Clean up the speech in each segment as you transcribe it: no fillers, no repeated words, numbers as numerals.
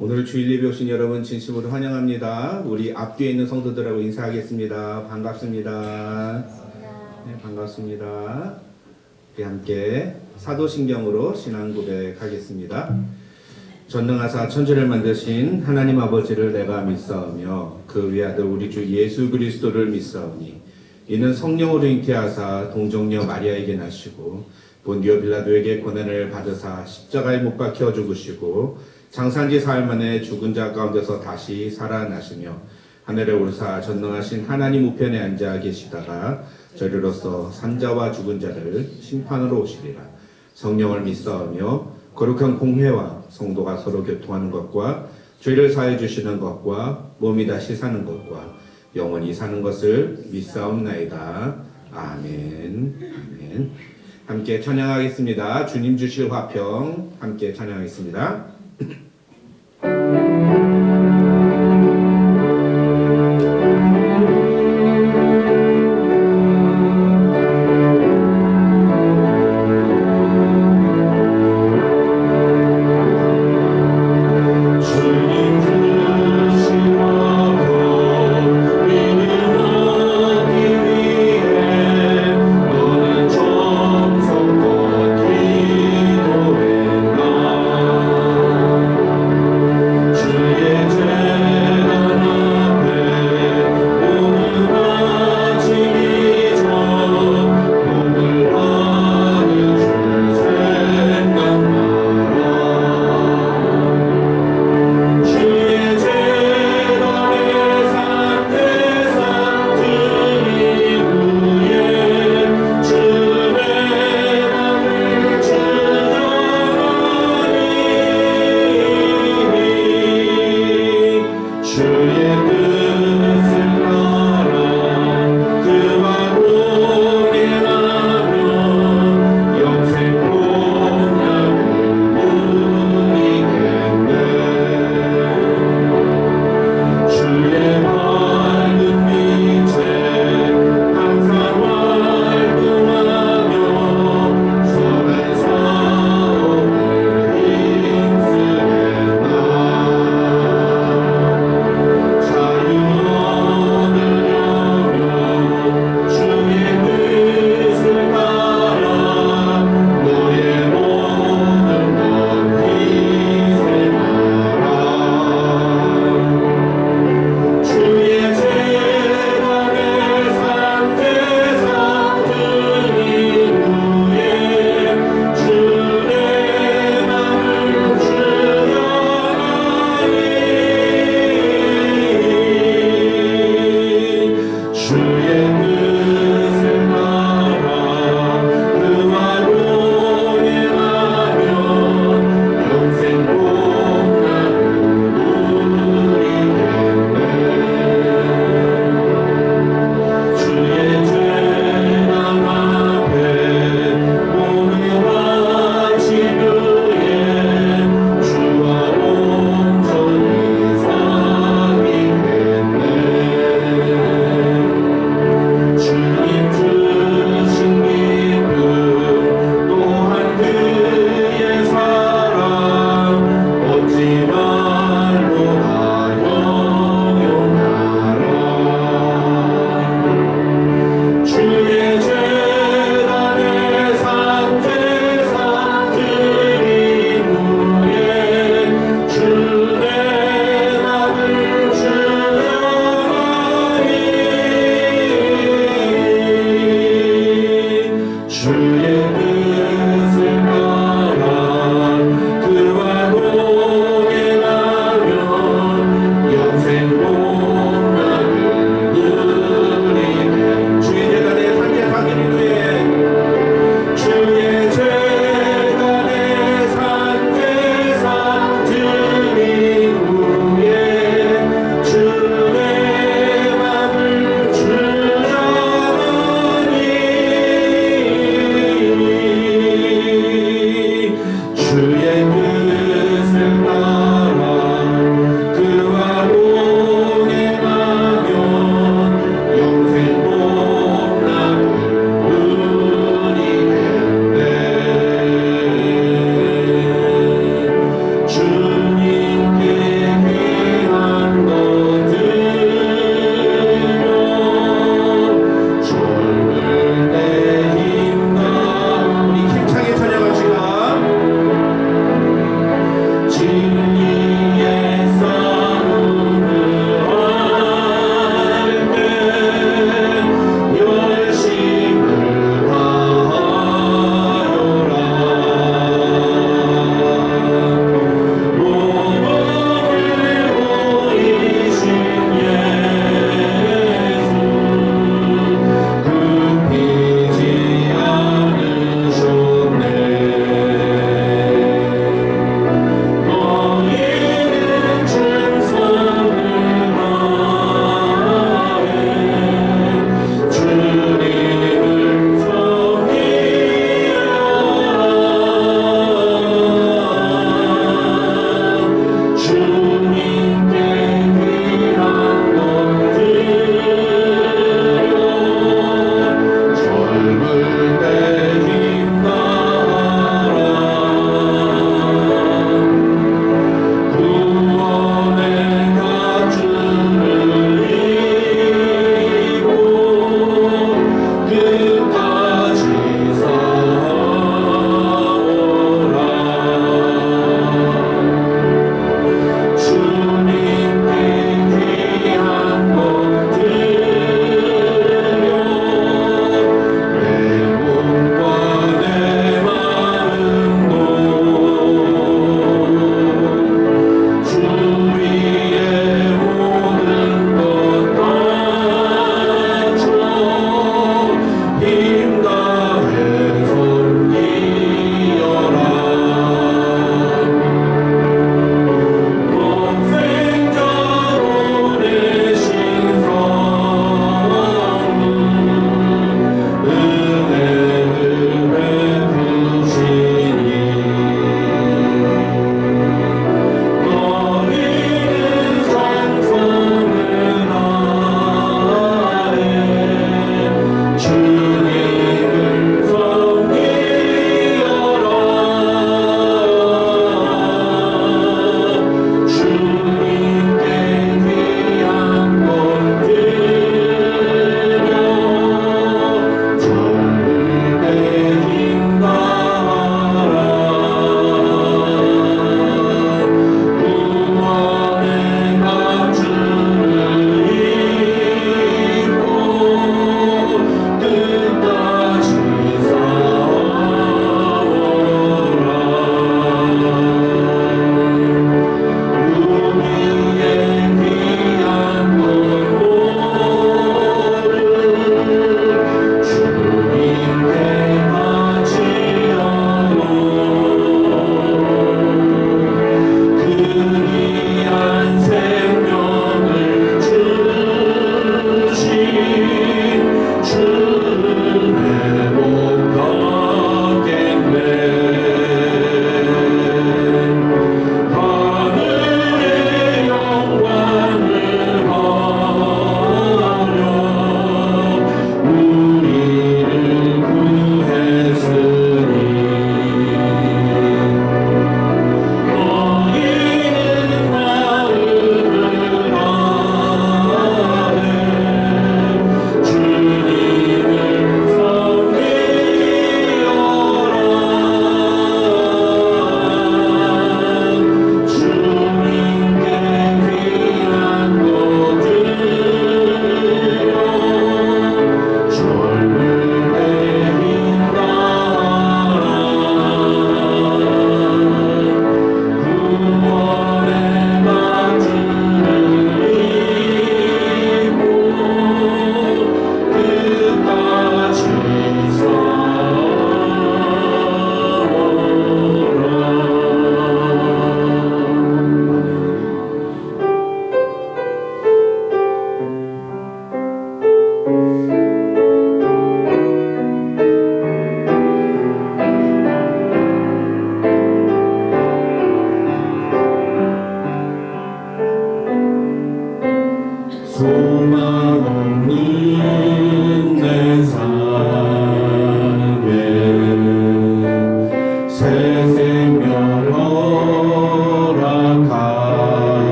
오늘 주일 예배 오신 여러분 진심으로 환영합니다. 우리 앞뒤에 있는 성도들하고 인사하겠습니다. 반갑습니다. 네, 반갑습니다. 우리 함께 사도신경으로 신앙 고백하겠습니다. 전능하사 천지를 만드신 하나님 아버지를 내가 믿사오며 그 외아들 우리 주 예수 그리스도를 믿사오니 이는 성령으로 잉태하사 동정녀 마리아에게 나시고 본디오 빌라도에게 고난을 받으사 십자가에 못 박혀 죽으시고 장사한 지 사흘 만에 죽은 자 가운데서 다시 살아나시며 하늘에 오르사 전능하신 하나님 우편에 앉아 계시다가 저리로서 산자와 죽은 자를 심판으로 오시리라. 성령을 믿사오며 거룩한 공회와 성도가 서로 교통하는 것과 죄를 사해 주시는 것과 몸이 다시 사는 것과 영원히 사는 것을 믿사옵나이다. 아멘. 아멘. 함께 찬양하겠습니다. 주님 주실 화평 함께 찬양하겠습니다.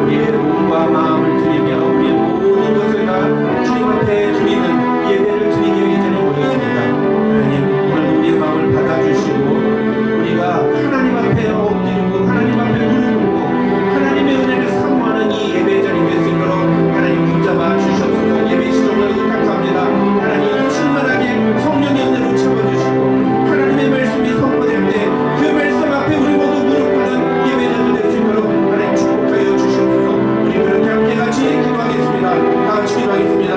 우리의 몸과 마음을 드리며 우리의 모든 것을 다 주님 앞에 드리는 예배를 드리기 위해 이 자리에 모였습니다. 하나님, 오늘 우리의 마음을 받아주시고 우리가 하나님 앞에 엎드리고 하나님 앞에 무릎 꿇고 하나님의 은혜를 사모하는 이 예배 자리에 될 수 있도록 하나님 붙잡아 주시옵소서. 예배 시정을 부탁합니다. 하나님 충만하게 성령의 은혜로 채워주시고 하나님의 말씀이 선포될 때 그 말씀 앞에 우리 모두 무릎 꿇는 예배자들 될 수 있도록 하나님 축복하여 주시옵소서. 우리 그렇게 함께 같이 기도하겠습니다. 다 같이 기도하겠습니다.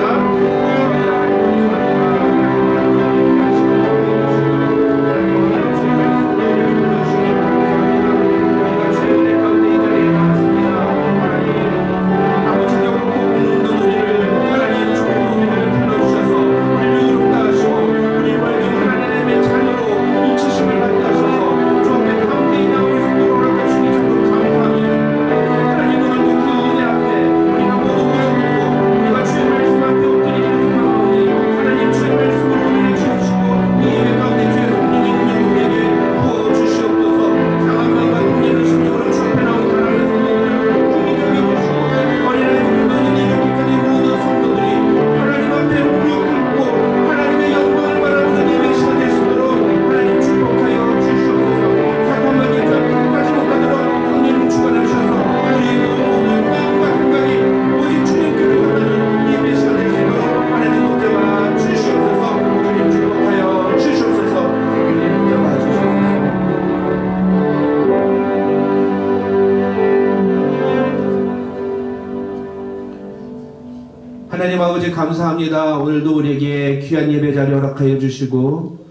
하나님 아버지 감사합니다. 오늘도 우리에게 귀한 예배 자리 허락하여 주시고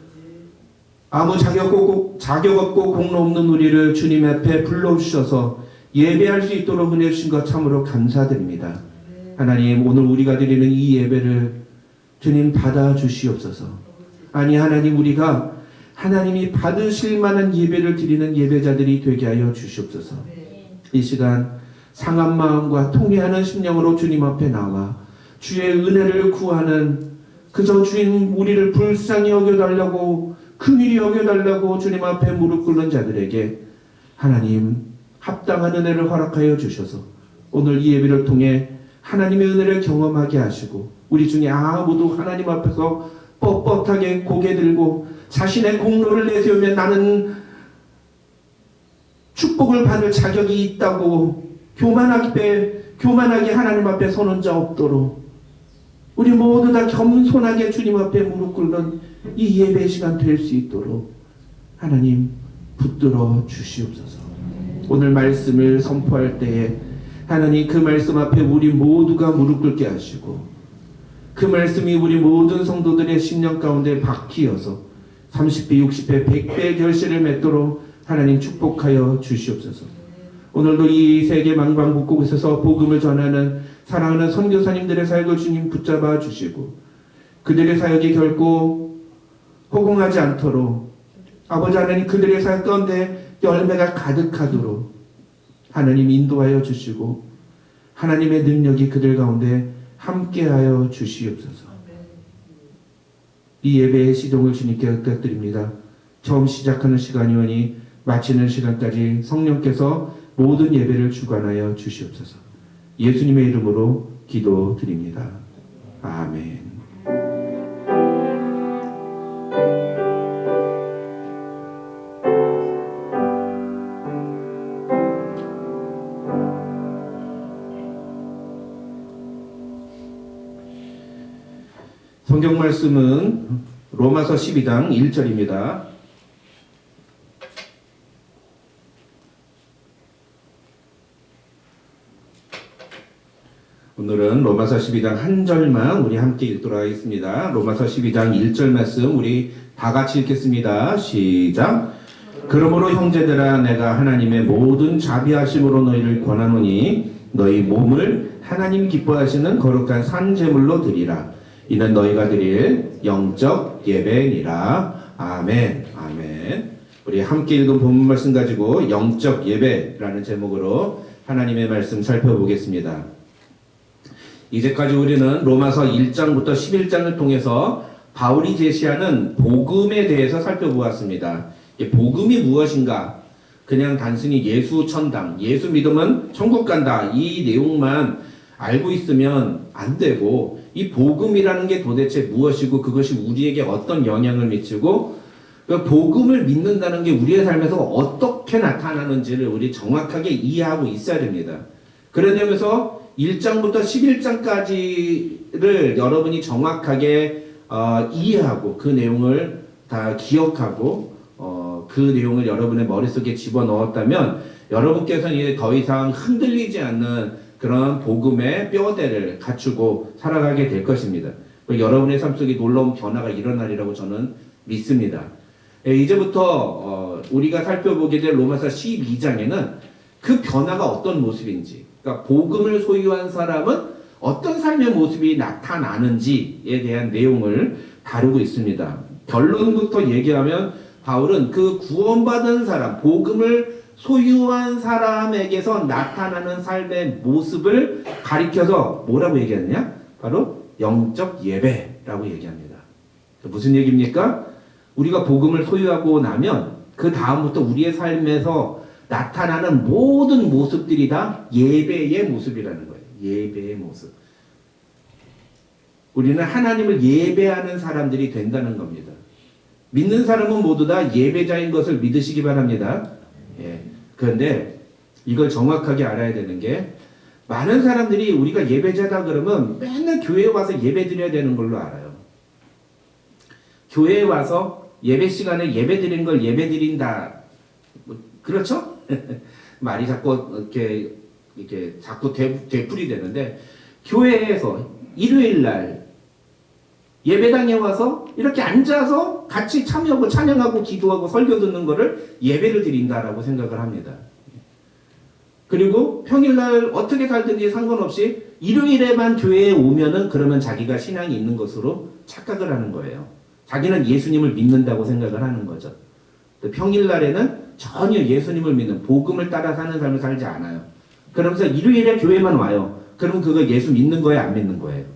아무 자격 없고 공로 없는 우리를 주님 앞에 불러주셔서 예배할 수 있도록 은혜 주신 것 참으로 감사드립니다. 하나님, 오늘 우리가 드리는 이 예배를 주님 받아 주시옵소서. 아니 하나님, 우리가 하나님이 받으실 만한 예배를 드리는 예배자들이 되게 하여 주시옵소서. 이 시간 상한 마음과 통회하는 심령으로 주님 앞에 나와 주의 은혜를 구하는, 그저 주님 우리를 불쌍히 여겨달라고 긍휼히 여겨달라고 주님 앞에 무릎 꿇는 자들에게 하나님 합당한 은혜를 허락하여 주셔서 오늘 이 예배를 통해 하나님의 은혜를 경험하게 하시고 우리 중에 아무도 하나님 앞에서 뻣뻣하게 고개 들고 자신의 공로를 내세우며 나는 축복을 받을 자격이 있다고 교만하게 하나님 앞에 서는 자 없도록 우리 모두 다 겸손하게 주님 앞에 무릎 꿇는 이 예배 시간 될 수 있도록 하나님 붙들어 주시옵소서. 오늘 말씀을 선포할 때에 하나님 그 말씀 앞에 우리 모두가 무릎 꿇게 하시고 그 말씀이 우리 모든 성도들의 심령 가운데 박히어서 30배, 60배, 100배의 결실을 맺도록 하나님 축복하여 주시옵소서. 오늘도 이 세계 망방국곳에서 복음을 전하는 사랑하는 선교사님들의 사역을 주님 붙잡아 주시고 그들의 사역이 결코 허공하지 않도록 아버지 하나님 그들의 사역 가운데 열매가 가득하도록 하나님 인도하여 주시고 하나님의 능력이 그들 가운데 함께하여 주시옵소서. 이 예배의 시종을 주님께 부탁드립니다. 처음 시작하는 시간이오니 마치는 시간까지 성령께서 모든 예배를 주관하여 주시옵소서. 예수님의 이름으로 기도드립니다. 아멘. 성경 말씀은 로마서 12장 1절입니다. 오늘은 로마서 12장 한 절만 우리 함께 읽도록 하겠습니다. 로마서 12장 1절 말씀 우리 다 같이 읽겠습니다. 시작. 그러므로 형제들아 내가 하나님의 모든 자비하심으로 너희를 권하노니 너희 몸을 하나님 기뻐하시는 거룩한 산 제물로 드리라. 이는 너희가 드릴 영적 예배니라. 아멘. 아멘. 우리 함께 읽은 본문 말씀 가지고 영적 예배라는 제목으로 하나님의 말씀 살펴보겠습니다. 이제까지 우리는 로마서 1장부터 11장을 통해서 바울이 제시하는 복음에 대해서 살펴보았습니다. 복음이 무엇인가? 그냥 단순히 예수 천당, 예수 믿으면 천국 간다 이 내용만 알고 있으면 안 되고 이 복음이라는 게 도대체 무엇이고 그것이 우리에게 어떤 영향을 미치고 그 복음을 믿는다는 게 우리의 삶에서 어떻게 나타나는지를 우리 정확하게 이해하고 있어야 됩니다. 그러면서 1장부터 11장까지를 여러분이 정확하게 이해하고 그 내용을 다 기억하고 그 내용을 여러분의 머릿속에 집어넣었다면 여러분께서는 이제 더 이상 흔들리지 않는 그런 복음의 뼈대를 갖추고 살아가게 될 것입니다. 여러분의 삶 속에 놀라운 변화가 일어나리라고 저는 믿습니다. 이제부터 우리가 살펴보게 될 로마서 12장에는 그 변화가 어떤 모습인지, 그러니까 복음을 소유한 사람은 어떤 삶의 모습이 나타나는지에 대한 내용을 다루고 있습니다. 결론부터 얘기하면 바울은 그 구원받은 사람, 복음을 소유한 사람에게서 나타나는 삶의 모습을 가리켜서 뭐라고 얘기하느냐? 바로 영적 예배라고 얘기합니다. 무슨 얘기입니까? 우리가 복음을 소유하고 나면 그 다음부터 우리의 삶에서 나타나는 모든 모습들이 다 예배의 모습이라는 거예요. 예배의 모습. 우리는 하나님을 예배하는 사람들이 된다는 겁니다. 믿는 사람은 모두 다 예배자인 것을 믿으시기 바랍니다. 그런데 이걸 정확하게 알아야 되는 게 많은 사람들이 우리가 예배자다 그러면 맨날 교회에 와서 예배 드려야 되는 걸로 알아요. 교회에 와서 예배 시간에 예배 드리는 걸 예배 드린다. 그렇죠? 말이 자꾸 이렇게 자꾸 되풀이 되는데 교회에서 일요일 날 예배당에 와서 이렇게 앉아서 같이 참여하고 찬양하고 기도하고 설교 듣는 거를 예배를 드린다라고 생각을 합니다. 그리고 평일날 어떻게 살든지 상관없이 일요일에만 교회에 오면은 그러면 자기가 신앙이 있는 것으로 착각을 하는 거예요. 자기는 예수님을 믿는다고 생각을 하는 거죠. 평일날에는 전혀 예수님을 믿는 복음을 따라 사는 삶을 살지 않아요. 그러면서 일요일에 교회만 와요. 그러면 그거 예수 믿는 거예요? 안 믿는 거예요?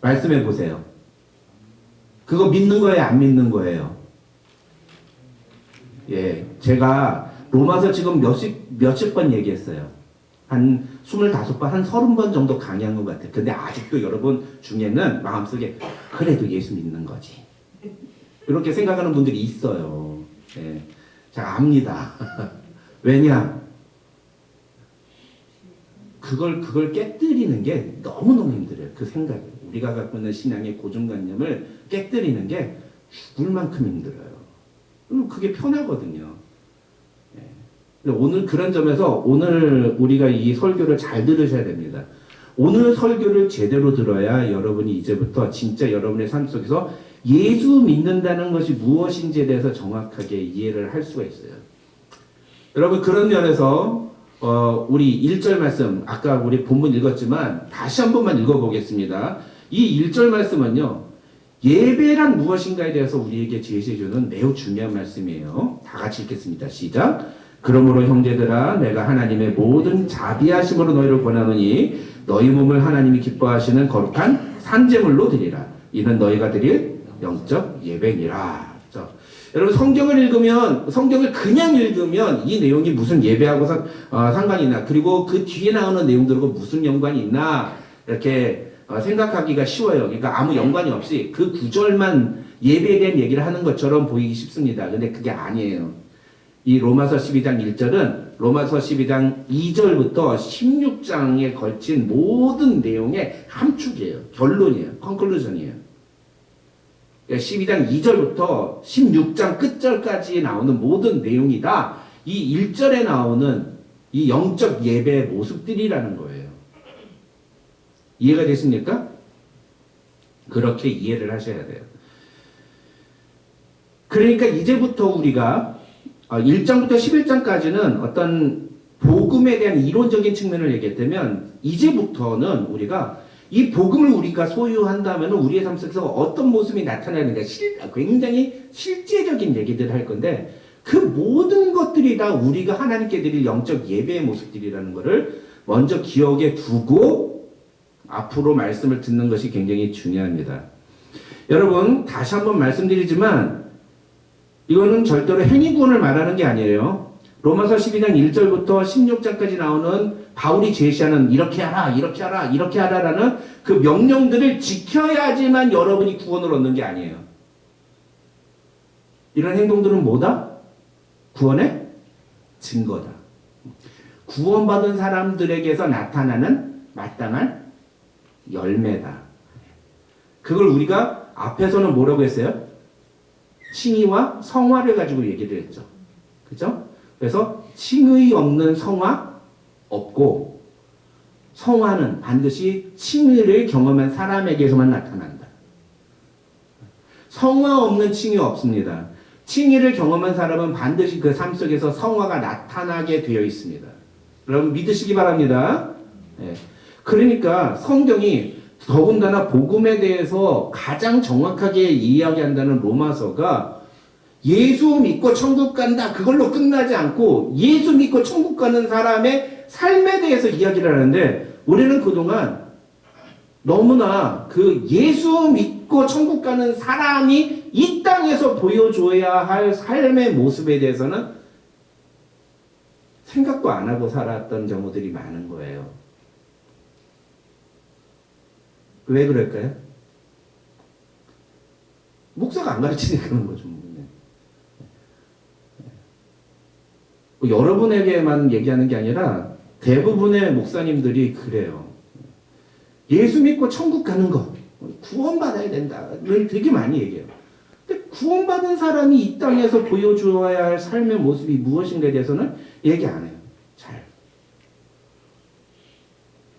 말씀해 보세요. 그거 믿는 거예요? 안 믿는 거예요? 제가 로마서 지금 몇십 번 얘기했어요. 한 25번, 한 30번 정도 강의한 것 같아요. 근데 아직도 여러분 중에는 마음속에 그래도 예수 믿는 거지. 이렇게 생각하는 분들이 있어요. 제가 압니다. 왜냐? 그걸 깨뜨리는 게 너무너무 힘들어요. 그 생각이. 우리가 갖고 있는 신앙의 고정관념을 깨뜨리는 게 죽을 만큼 힘들어요. 그게 편하거든요. 오늘 그런 점에서 오늘 우리가 이 설교를 잘 들으셔야 됩니다. 오늘 설교를 제대로 들어야 여러분이 이제부터 진짜 여러분의 삶 속에서 예수 믿는다는 것이 무엇인지에 대해서 정확하게 이해를 할 수가 있어요. 여러분 그런 면에서 우리 1절 말씀 아까 우리 본문 읽었지만 다시 한 번만 읽어보겠습니다. 이 1절 말씀은요. 예배란 무엇인가에 대해서 우리에게 제시해주는 매우 중요한 말씀이에요. 다 같이 읽겠습니다. 시작. 그러므로 형제들아 내가 하나님의 모든 자비하심으로 너희를 권하노니 너희 몸을 하나님이 기뻐하시는 거룩한 산제물로 드리라. 이는 너희가 드릴 영적 예배니라. 여러분 성경을 읽으면 성경을 그냥 읽으면 이 내용이 무슨 예배하고 상관이 있나 그리고 그 뒤에 나오는 내용들과 무슨 연관이 있나 이렇게 생각하기가 쉬워요. 그러니까 아무 연관이 없이 그 구절만 예배에 대한 얘기를 하는 것처럼 보이기 쉽습니다. 근데 그게 아니에요. 이 로마서 12장 1절은 로마서 12장 2절부터 16장에 걸친 모든 내용의 함축이에요. 결론이에요. 컨클루전이에요. 12장 2절부터 16장 끝절까지 나오는 모든 내용이 다 이 1절에 나오는 이 영적 예배의 모습들이라는 거예요. 이해가 되십니까? 그렇게 이해를 하셔야 돼요. 그러니까 이제부터 우리가 1장부터 11장까지는 어떤 복음에 대한 이론적인 측면을 얘기했다면 이제부터는 우리가 이 복음을 우리가 소유한다면 우리의 삶 속에서 어떤 모습이 나타나는가 굉장히 실제적인 얘기들을 할 건데 그 모든 것들이 다 우리가 하나님께 드릴 영적 예배의 모습들이라는 것을 먼저 기억에 두고 앞으로 말씀을 듣는 것이 굉장히 중요합니다. 여러분 다시 한번 말씀드리지만 이거는 절대로 행위 구원을 말하는 게 아니에요. 로마서 12장 1절부터 16장까지 나오는 바울이 제시하는 이렇게 하라, 이렇게 하라, 이렇게 하라라는 그 명령들을 지켜야지만 여러분이 구원을 얻는 게 아니에요. 이런 행동들은 뭐다? 구원의 증거다. 구원받은 사람들에게서 나타나는 마땅한 열매다. 그걸 우리가 앞에서는 뭐라고 했어요? 칭의와 성화를 가지고 얘기를 했죠. 그죠? 그래서 칭의 없는 성화 없고, 성화는 반드시 칭의를 경험한 사람에게서만 나타난다. 성화 없는 칭의 없습니다. 칭의를 경험한 사람은 반드시 그 삶 속에서 성화가 나타나게 되어 있습니다. 여러분 믿으시기 바랍니다. 네. 그러니까 성경이 더군다나 복음에 대해서 가장 정확하게 이야기한다는 로마서가 예수 믿고 천국 간다 그걸로 끝나지 않고 예수 믿고 천국 가는 사람의 삶에 대해서 이야기를 하는데, 우리는 그동안 너무나 그 예수 믿고 천국 가는 사람이 이 땅에서 보여줘야 할 삶의 모습에 대해서는 생각도 안 하고 살았던 경우들이 많은 거예요. 왜 그럴까요? 목사가 안 가르치니까 그런 거죠. 여러분에게만 얘기하는 게 아니라 대부분의 목사님들이 그래요. 예수 믿고 천국 가는 거, 구원받아야 된다. 되게 많이 얘기해요. 근데 구원받은 사람이 이 땅에서 보여주어야 할 삶의 모습이 무엇인가에 대해서는 얘기 안 해요. 잘.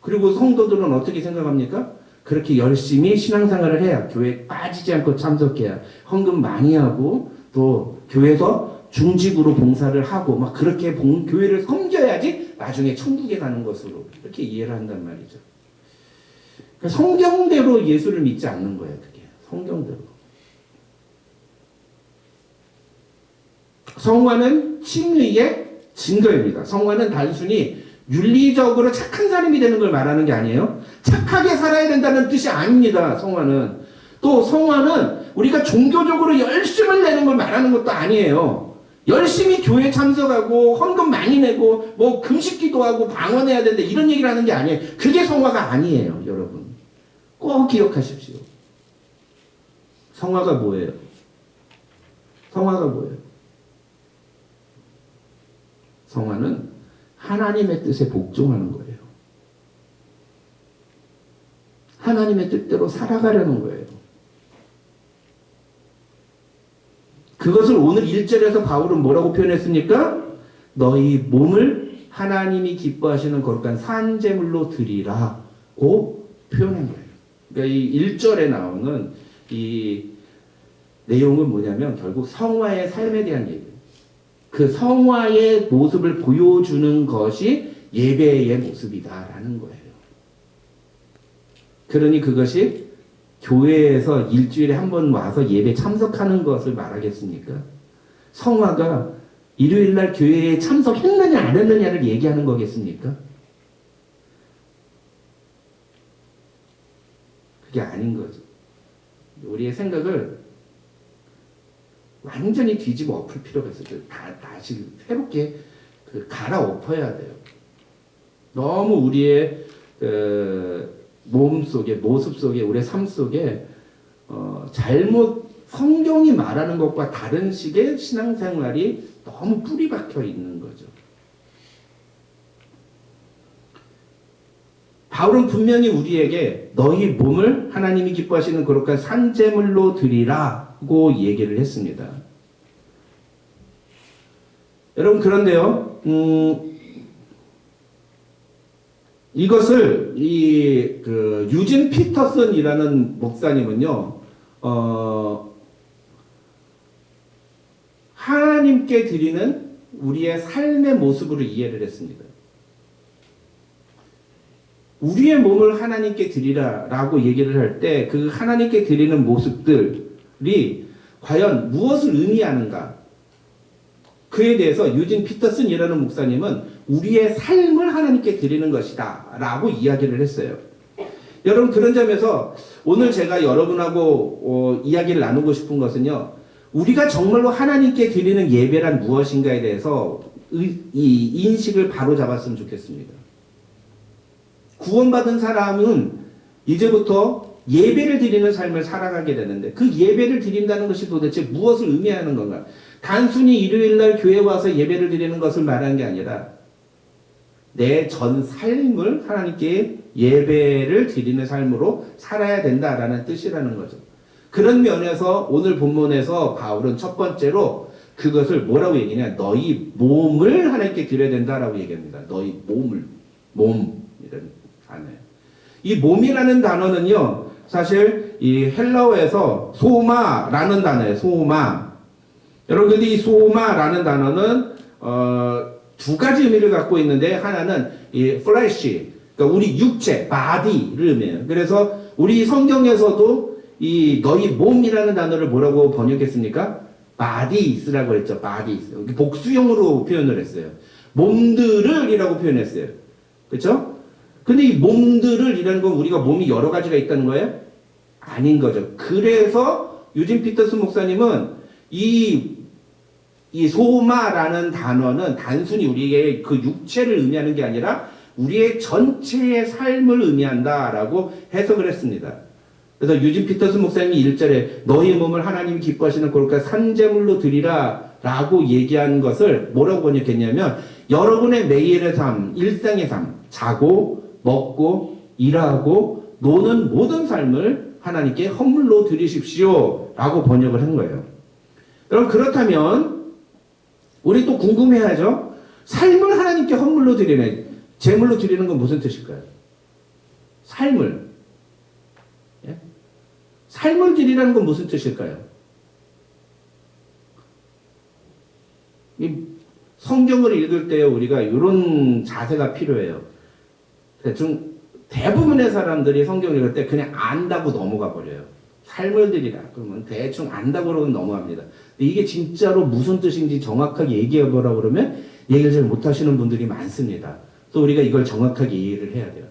그리고 성도들은 어떻게 생각합니까? 그렇게 열심히 신앙생활을 해야, 교회에 빠지지 않고 참석해야, 헌금 많이 하고, 또 교회에서 중직으로 봉사를 하고 막 그렇게 교회를 섬겨야지 나중에 천국에 가는 것으로 이렇게 이해를 한단 말이죠. 그러니까 성경대로 예수를 믿지 않는 거예요. 그게 성경대로. 성화는 칭의의 증거입니다. 성화는 단순히 윤리적으로 착한 사람이 되는 걸 말하는 게 아니에요. 착하게 살아야 된다는 뜻이 아닙니다. 성화는. 또 성화는 우리가 종교적으로 열심을 내는 걸 말하는 것도 아니에요. 열심히 교회 참석하고 헌금 많이 내고 뭐 금식기도 하고 방언해야 된다 이런 얘기를 하는 게 아니에요. 그게 성화가 아니에요. 여러분 꼭 기억하십시오. 성화가 뭐예요? 성화가 뭐예요? 성화는 하나님의 뜻에 복종하는 거예요. 하나님의 뜻대로 살아가려는 거예요. 그것을 오늘 1절에서 바울은 뭐라고 표현했습니까? 너희 몸을 하나님이 기뻐하시는 거룩한 산제물로 드리라고 표현한 거예요. 그러니까 이 1절에 나오는 이 내용은 뭐냐면 결국 성화의 삶에 대한 얘기예요. 그 성화의 모습을 보여주는 것이 예배의 모습이다라는 거예요. 그러니 그것이 교회에서 일주일에 한 번 와서 예배 참석하는 것을 말하겠습니까? 성화가 일요일날 교회에 참석했느냐 안 했느냐를 얘기하는 거겠습니까? 그게 아닌 거죠. 우리의 생각을 완전히 뒤집어 엎을 필요가 있어요. 다시 새롭게 갈아엎어야 돼요. 너무 우리의 몸 속에, 모습 속에, 우리의 삶 속에 잘못 성경이 말하는 것과 다른 식의 신앙생활이 너무 뿌리 박혀 있는 거죠. 바울은 분명히 우리에게 너희 몸을 하나님이 기뻐하시는 거룩한 산제물로 드리라고 얘기를 했습니다. 여러분 그런데요, 이것을 유진 피터슨이라는 목사님은요, 하나님께 드리는 우리의 삶의 모습으로 이해를 했습니다. 우리의 몸을 하나님께 드리라라고 얘기를 할 때 그 하나님께 드리는 모습들이 과연 무엇을 의미하는가? 그에 대해서 유진 피터슨이라는 목사님은 우리의 삶을 하나님께 드리는 것이다 라고 이야기를 했어요. 여러분 그런 점에서 오늘 제가 여러분하고 이야기를 나누고 싶은 것은요, 우리가 정말로 하나님께 드리는 예배란 무엇인가에 대해서 이 인식을 바로 잡았으면 좋겠습니다. 구원받은 사람은 이제부터 예배를 드리는 삶을 살아가게 되는데 그 예배를 드린다는 것이 도대체 무엇을 의미하는 건가? 단순히 일요일날 교회 와서 예배를 드리는 것을 말하는 게 아니라 내 전 삶을 하나님께 예배를 드리는 삶으로 살아야 된다라는 뜻이라는 거죠. 그런 면에서 오늘 본문에서 바울은 첫 번째로 그것을 뭐라고 얘기하냐? 너희 몸을 하나님께 드려야 된다라고 얘기합니다. 너희 몸을, 몸이라는 단어예요. 이 몸이라는 단어는요, 사실 이 헬라어에서 소마라는 단어예요. 소마. 여러분, 근데 이 소마라는 단어는 두 가지 의미를 갖고 있는데 하나는 이 flesh, 그러니까 우리 육체, body를 의미해요. 그래서 우리 성경에서도 이 너희 몸이라는 단어를 뭐라고 번역했습니까? bodies라고 했죠. bodies. 복수형으로 표현을 했어요. 몸들을 이라고 표현했어요. 그렇죠? 근데 이 몸들을 이라는 건 우리가 몸이 여러 가지가 있다는 거예요? 아닌 거죠. 그래서 유진 피터스 목사님은 이 소마라는 단어는 단순히 우리의 그 육체를 의미하는 게 아니라 우리의 전체의 삶을 의미한다라고 해석을 했습니다. 그래서 유진 피터스 목사님이 1절에 너희 몸을 하나님이 기뻐하시는 거룩한 산제물로 드리라 라고 얘기한 것을 뭐라고 번역했냐면 여러분의 매일의 삶, 일상의 삶, 자고 먹고 일하고 노는 모든 삶을 하나님께 헌물로 드리십시오 라고 번역을 한 거예요. 여러분, 그렇다면 우리 또 궁금해하죠? 삶을 하나님께 헌물로 드리네. 제물로 드리는 건 무슨 뜻일까요? 삶을. 예? 삶을 드리라는 건 무슨 뜻일까요? 이 성경을 읽을 때 우리가 이런 자세가 필요해요. 대부분의 사람들이 성경을 읽을 때 그냥 안다고 넘어가 버려요. 삶을 드리라. 그러면 대충 안다고 그러면 넘어갑니다. 근데 이게 진짜로 무슨 뜻인지 정확하게 얘기해 보라고 그러면 얘기를 잘 못하시는 분들이 많습니다. 또 우리가 이걸 정확하게 이해를 해야 돼요.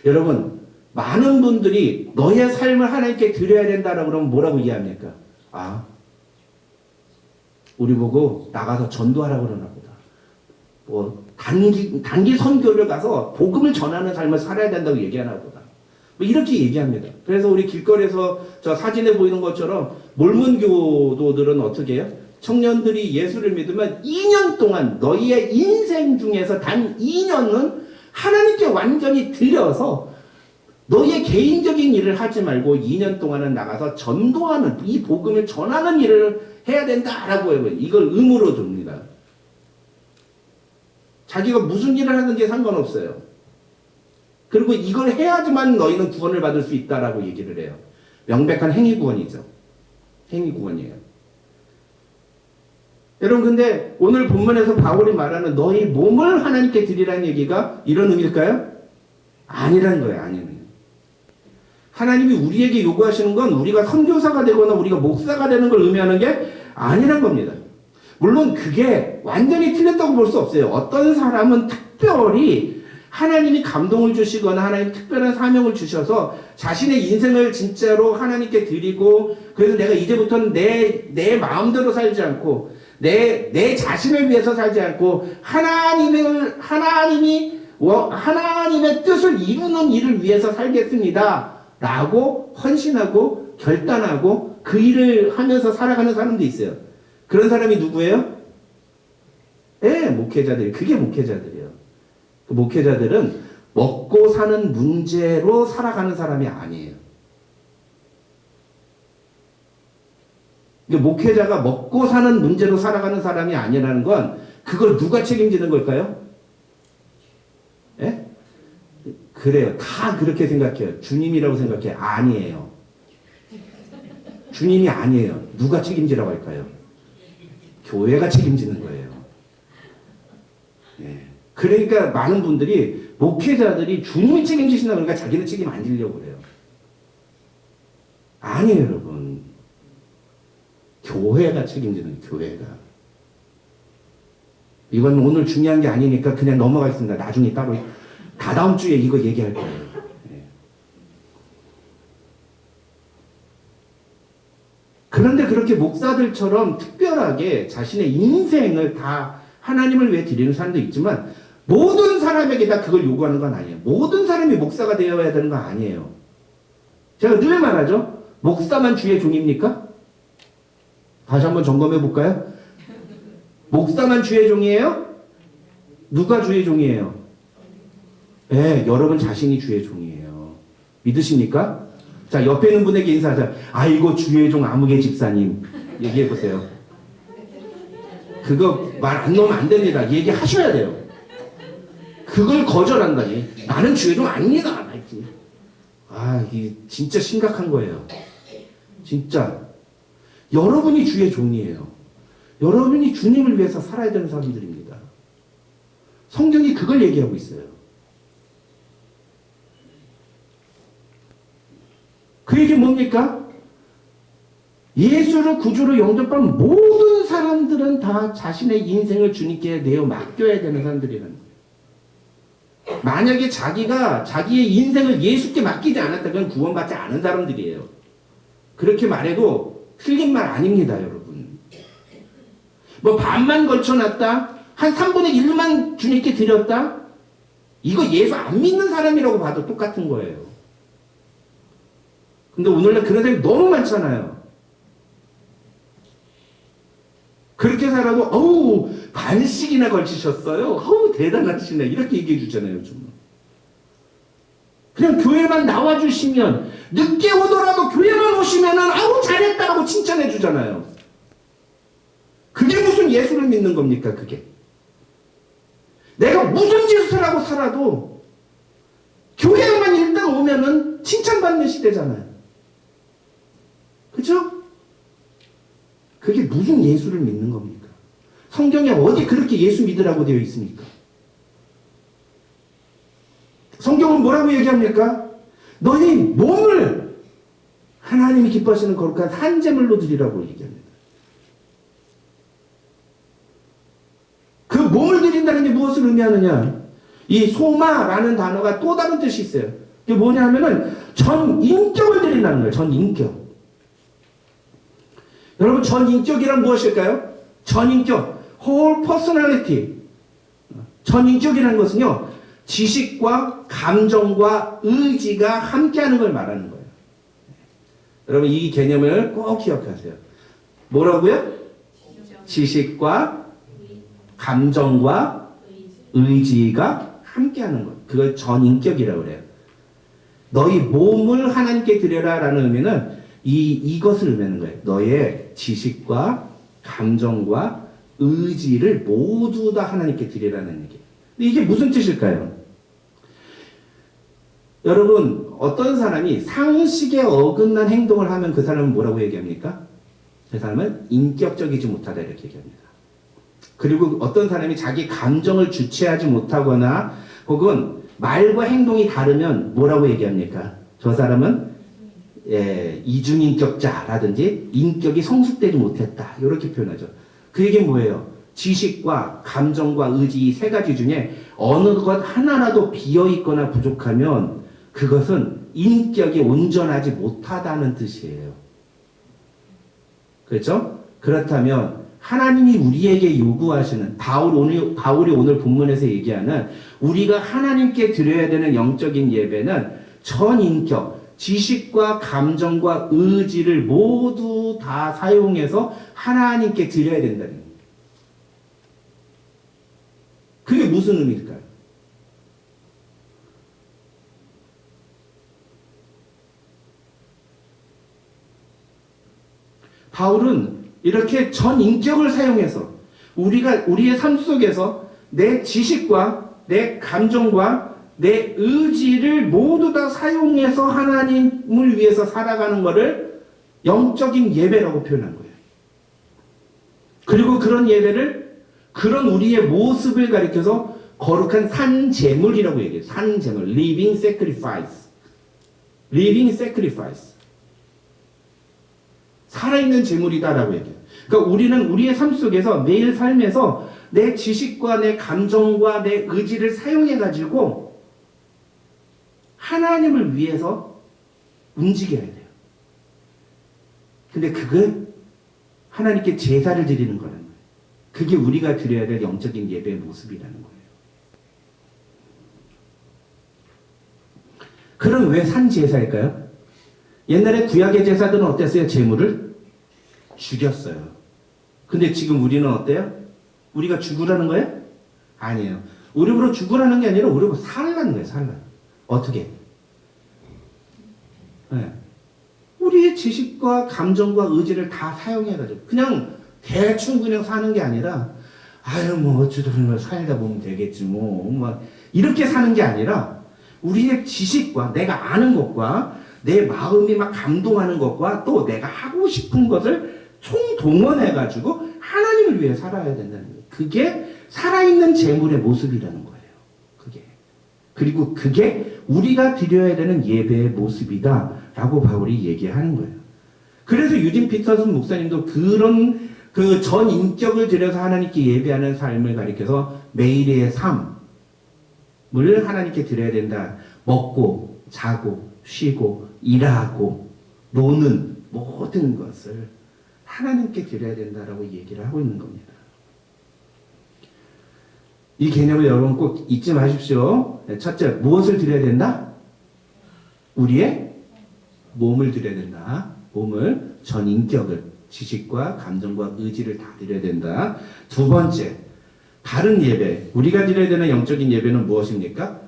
여러분, 많은 분들이 너의 삶을 하나님께 드려야 된다라고 그러면 뭐라고 이해합니까? 아, 우리 보고 나가서 전도하라고 그러나 보다. 뭐 단기 선교를 가서 복음을 전하는 삶을 살아야 된다고 얘기하나 보다. 뭐 이렇게 얘기합니다. 그래서 우리 길거리에서 저 사진에 보이는 것처럼 몰몬 교도들은 어떻게 해요? 청년들이 예수를 믿으면 2년 동안 너희의 인생 중에서 단 2년은 하나님께 완전히 드려서 너희의 개인적인 일을 하지 말고 2년 동안은 나가서 전도하는, 이 복음을 전하는 일을 해야 된다라고 해요. 이걸 의무로 줍니다. 자기가 무슨 일을 하는지 상관없어요. 그리고 이걸 해야지만 너희는 구원을 받을 수 있다라고 얘기를 해요. 명백한 행위 구원이죠. 행위 구원이에요. 여러분, 근데 오늘 본문에서 바울이 말하는 너희 몸을 하나님께 드리라는 얘기가 이런 의미일까요? 아니라는 거예요. 아니에요. 하나님이 우리에게 요구하시는 건 우리가 선교사가 되거나 우리가 목사가 되는 걸 의미하는 게 아니란 겁니다. 물론 그게 완전히 틀렸다고 볼 수 없어요. 어떤 사람은 특별히 하나님이 감동을 주시거나 하나님 특별한 사명을 주셔서 자신의 인생을 진짜로 하나님께 드리고, 그래서 내가 이제부터는 내 마음대로 살지 않고 내 자신을 위해서 살지 않고 하나님의 뜻을 이루는 일을 위해서 살겠습니다 라고 헌신하고 결단하고 그 일을 하면서 살아가는 사람도 있어요. 그런 사람이 누구예요? 네, 목회자들. 그게 목회자들이에요. 그 목회자들은 먹고 사는 문제로 살아가는 사람이 아니에요. 목회자가 먹고 사는 문제로 살아가는 사람이 아니라는 건 그걸 누가 책임지는 걸까요? 예? 그래요. 다 그렇게 생각해요. 주님이라고 생각해요. 아니에요. 주님이 아니에요. 누가 책임지라고 할까요? 교회가 책임지는 거예요. 예. 그러니까 많은 분들이 목회자들이 주님이 책임지신다 그러니까 자기는 책임 안 지려고 그래요. 아니에요, 여러분. 교회가 책임지는 교회가. 이건 오늘 중요한 게 아니니까 그냥 넘어가겠습니다. 나중에 따로 다다음 주에 이거 얘기할 거예요. 예. 그런데 그렇게 목사들처럼 특별하게 자신의 인생을 다 하나님을 위해 드리는 사람도 있지만 모든 사람에게 다 그걸 요구하는 건 아니에요. 모든 사람이 목사가 되어야 되는 건 아니에요. 제가 늘 말하죠. 목사만 주의 종입니까? 다시 한번 점검해 볼까요? 목사만 주의 종이에요? 누가 주의 종이에요? 네, 여러분 자신이 주의 종이에요. 믿으십니까? 자, 옆에 있는 분에게 인사하자. 아이고, 주의 종 아무개 집사님. 얘기해 보세요. 그거 말 안 넣으면 안 됩니다. 얘기하셔야 돼요. 그걸 거절한다니. 나는 주의 종 아닙니다. 아, 이게 진짜 심각한 거예요. 진짜. 여러분이 주의 종이에요. 여러분이 주님을 위해서 살아야 되는 사람들입니다. 성경이 그걸 얘기하고 있어요. 그 얘기 뭡니까? 예수를 구주로 영접한 모든 사람들은 다 자신의 인생을 주님께 내어 맡겨야 되는 사람들이라는 거예요. 만약에 자기가 자기의 인생을 예수께 맡기지 않았다, 그건 구원받지 않은 사람들이에요. 그렇게 말해도 틀린 말 아닙니다, 여러분. 뭐 반만 걸쳐놨다, 한 3분의 1만 주님께 드렸다, 이거 예수 안 믿는 사람이라고 봐도 똑같은 거예요. 근데 오늘날 그런 사람이 너무 많잖아요. 그렇게 살아도 어우 반씩이나 걸치셨어요. 어우 대단하시네. 이렇게 얘기해 주잖아요. 요즘은. 그냥 교회만 나와주시면, 늦게 오더라도 교회만 오시면은 아우 잘했다고 칭찬해 주잖아요. 그게 무슨 예수를 믿는 겁니까? 그게. 내가 무슨 짓을 하고 살아도 교회만 일단 오면은 칭찬받는 시대잖아요. 그죠? 그게 무슨 예수를 믿는 겁니까? 성경에 어디 그렇게 예수 믿으라고 되어 있습니까? 성경은 뭐라고 얘기합니까? 너희 몸을 하나님이 기뻐하시는 거룩한 산제물로 드리라고 얘기합니다. 그 몸을 드린다는 게 무엇을 의미하느냐? 이 소마라는 단어가 또 다른 뜻이 있어요. 그게 뭐냐 하면은 전인격을 드린다는 거예요. 전인격. 여러분, 전인격이란 무엇일까요? 전인격, whole personality. 전인격이라는 것은요, 지식과 감정과 의지가 함께하는 걸 말하는 거예요. 여러분, 이 개념을 꼭 기억하세요. 뭐라고요? 지식과 감정과 의지가 함께하는 것. 그걸 전인격이라고 그래요. 너희 몸을 하나님께 드려라 라는 의미는 이것을 의미하는 거예요. 너의 지식과 감정과 의지를 모두 다 하나님께 드리라는 얘기예요. 근데 이게 무슨 뜻일까요? 여러분, 어떤 사람이 상식에 어긋난 행동을 하면 그 사람은 뭐라고 얘기합니까? 그 사람은 인격적이지 못하다 이렇게 얘기합니다. 그리고 어떤 사람이 자기 감정을 주체하지 못하거나 혹은 말과 행동이 다르면 뭐라고 얘기합니까? 저 사람은 이중인격자라든지 인격이 성숙되지 못했다 이렇게 표현하죠. 그 얘기는 뭐예요? 지식과 감정과 의지 이 세 가지 중에 어느 것 하나라도 비어있거나 부족하면 그것은 인격이 온전하지 못하다는 뜻이에요. 그렇죠? 그렇다면 하나님이 우리에게 요구하시는 바울이 오늘 본문에서 얘기하는 우리가 하나님께 드려야 되는 영적인 예배는 전인격, 지식과 감정과 의지를 모두 다 사용해서 하나님께 드려야 된다는 거예요. 그게 무슨 의미일까요? 바울은 이렇게 전인격을 사용해서 우리의 삶 속에서 내 지식과 내 감정과 내 의지를 모두 다 사용해서 하나님을 위해서 살아가는 것을 영적인 예배라고 표현한 거예요. 그리고 그런 예배를, 그런 우리의 모습을 가리켜서 거룩한 산제물이라고 얘기해요. 산제물, living sacrifice. living sacrifice. 살아있는 제물이다라고 얘기해요. 그러니까 우리는 우리의 삶 속에서 매일 삶에서 내 지식과 내 감정과 내 의지를 사용해가지고 하나님을 위해서 움직여야 돼요. 근데 그게 하나님께 제사를 드리는 거라는 거예요. 그게 우리가 드려야 될 영적인 예배의 모습이라는 거예요. 그럼 왜 산제사일까요? 옛날에 구약의 제사들은 어땠어요? 제물을 죽였어요. 근데 지금 우리는 어때요? 우리가 죽으라는 거예요? 아니에요. 우리로 죽으라는 게 아니라 우리로 살라는 거예요. 살라. 어떻게? 네. 우리의 지식과 감정과 의지를 다 사용해가지고 그냥 대충 그냥 사는 게 아니라 아유 뭐 어쩌다 살다 보면 되겠지 뭐 이렇게 사는 게 아니라 우리의 지식과 내가 아는 것과 내 마음이 막 감동하는 것과 또 내가 하고 싶은 것을 총동원해가지고 하나님을 위해 살아야 된다는 거예요. 그게 살아있는 제물의 모습이라는 거예요. 그리고 그게 우리가 드려야 되는 예배의 모습이다라고 바울이 얘기하는 거예요. 그래서 유진 피터슨 목사님도 그런 그 전 인격을 들여서 하나님께 예배하는 삶을 가리켜서 매일의 삶을 하나님께 드려야 된다. 먹고 자고 쉬고 일하고 노는 모든 것을 하나님께 드려야 된다라고 얘기를 하고 있는 겁니다. 이 개념을 여러분 꼭 잊지 마십시오. 첫째, 무엇을 드려야 된다? 우리의 몸을 드려야 된다. 몸을, 전 인격을, 지식과 감정과 의지를 다 드려야 된다. 두 번째, 다른 예배, 우리가 드려야 되는 영적인 예배는 무엇입니까?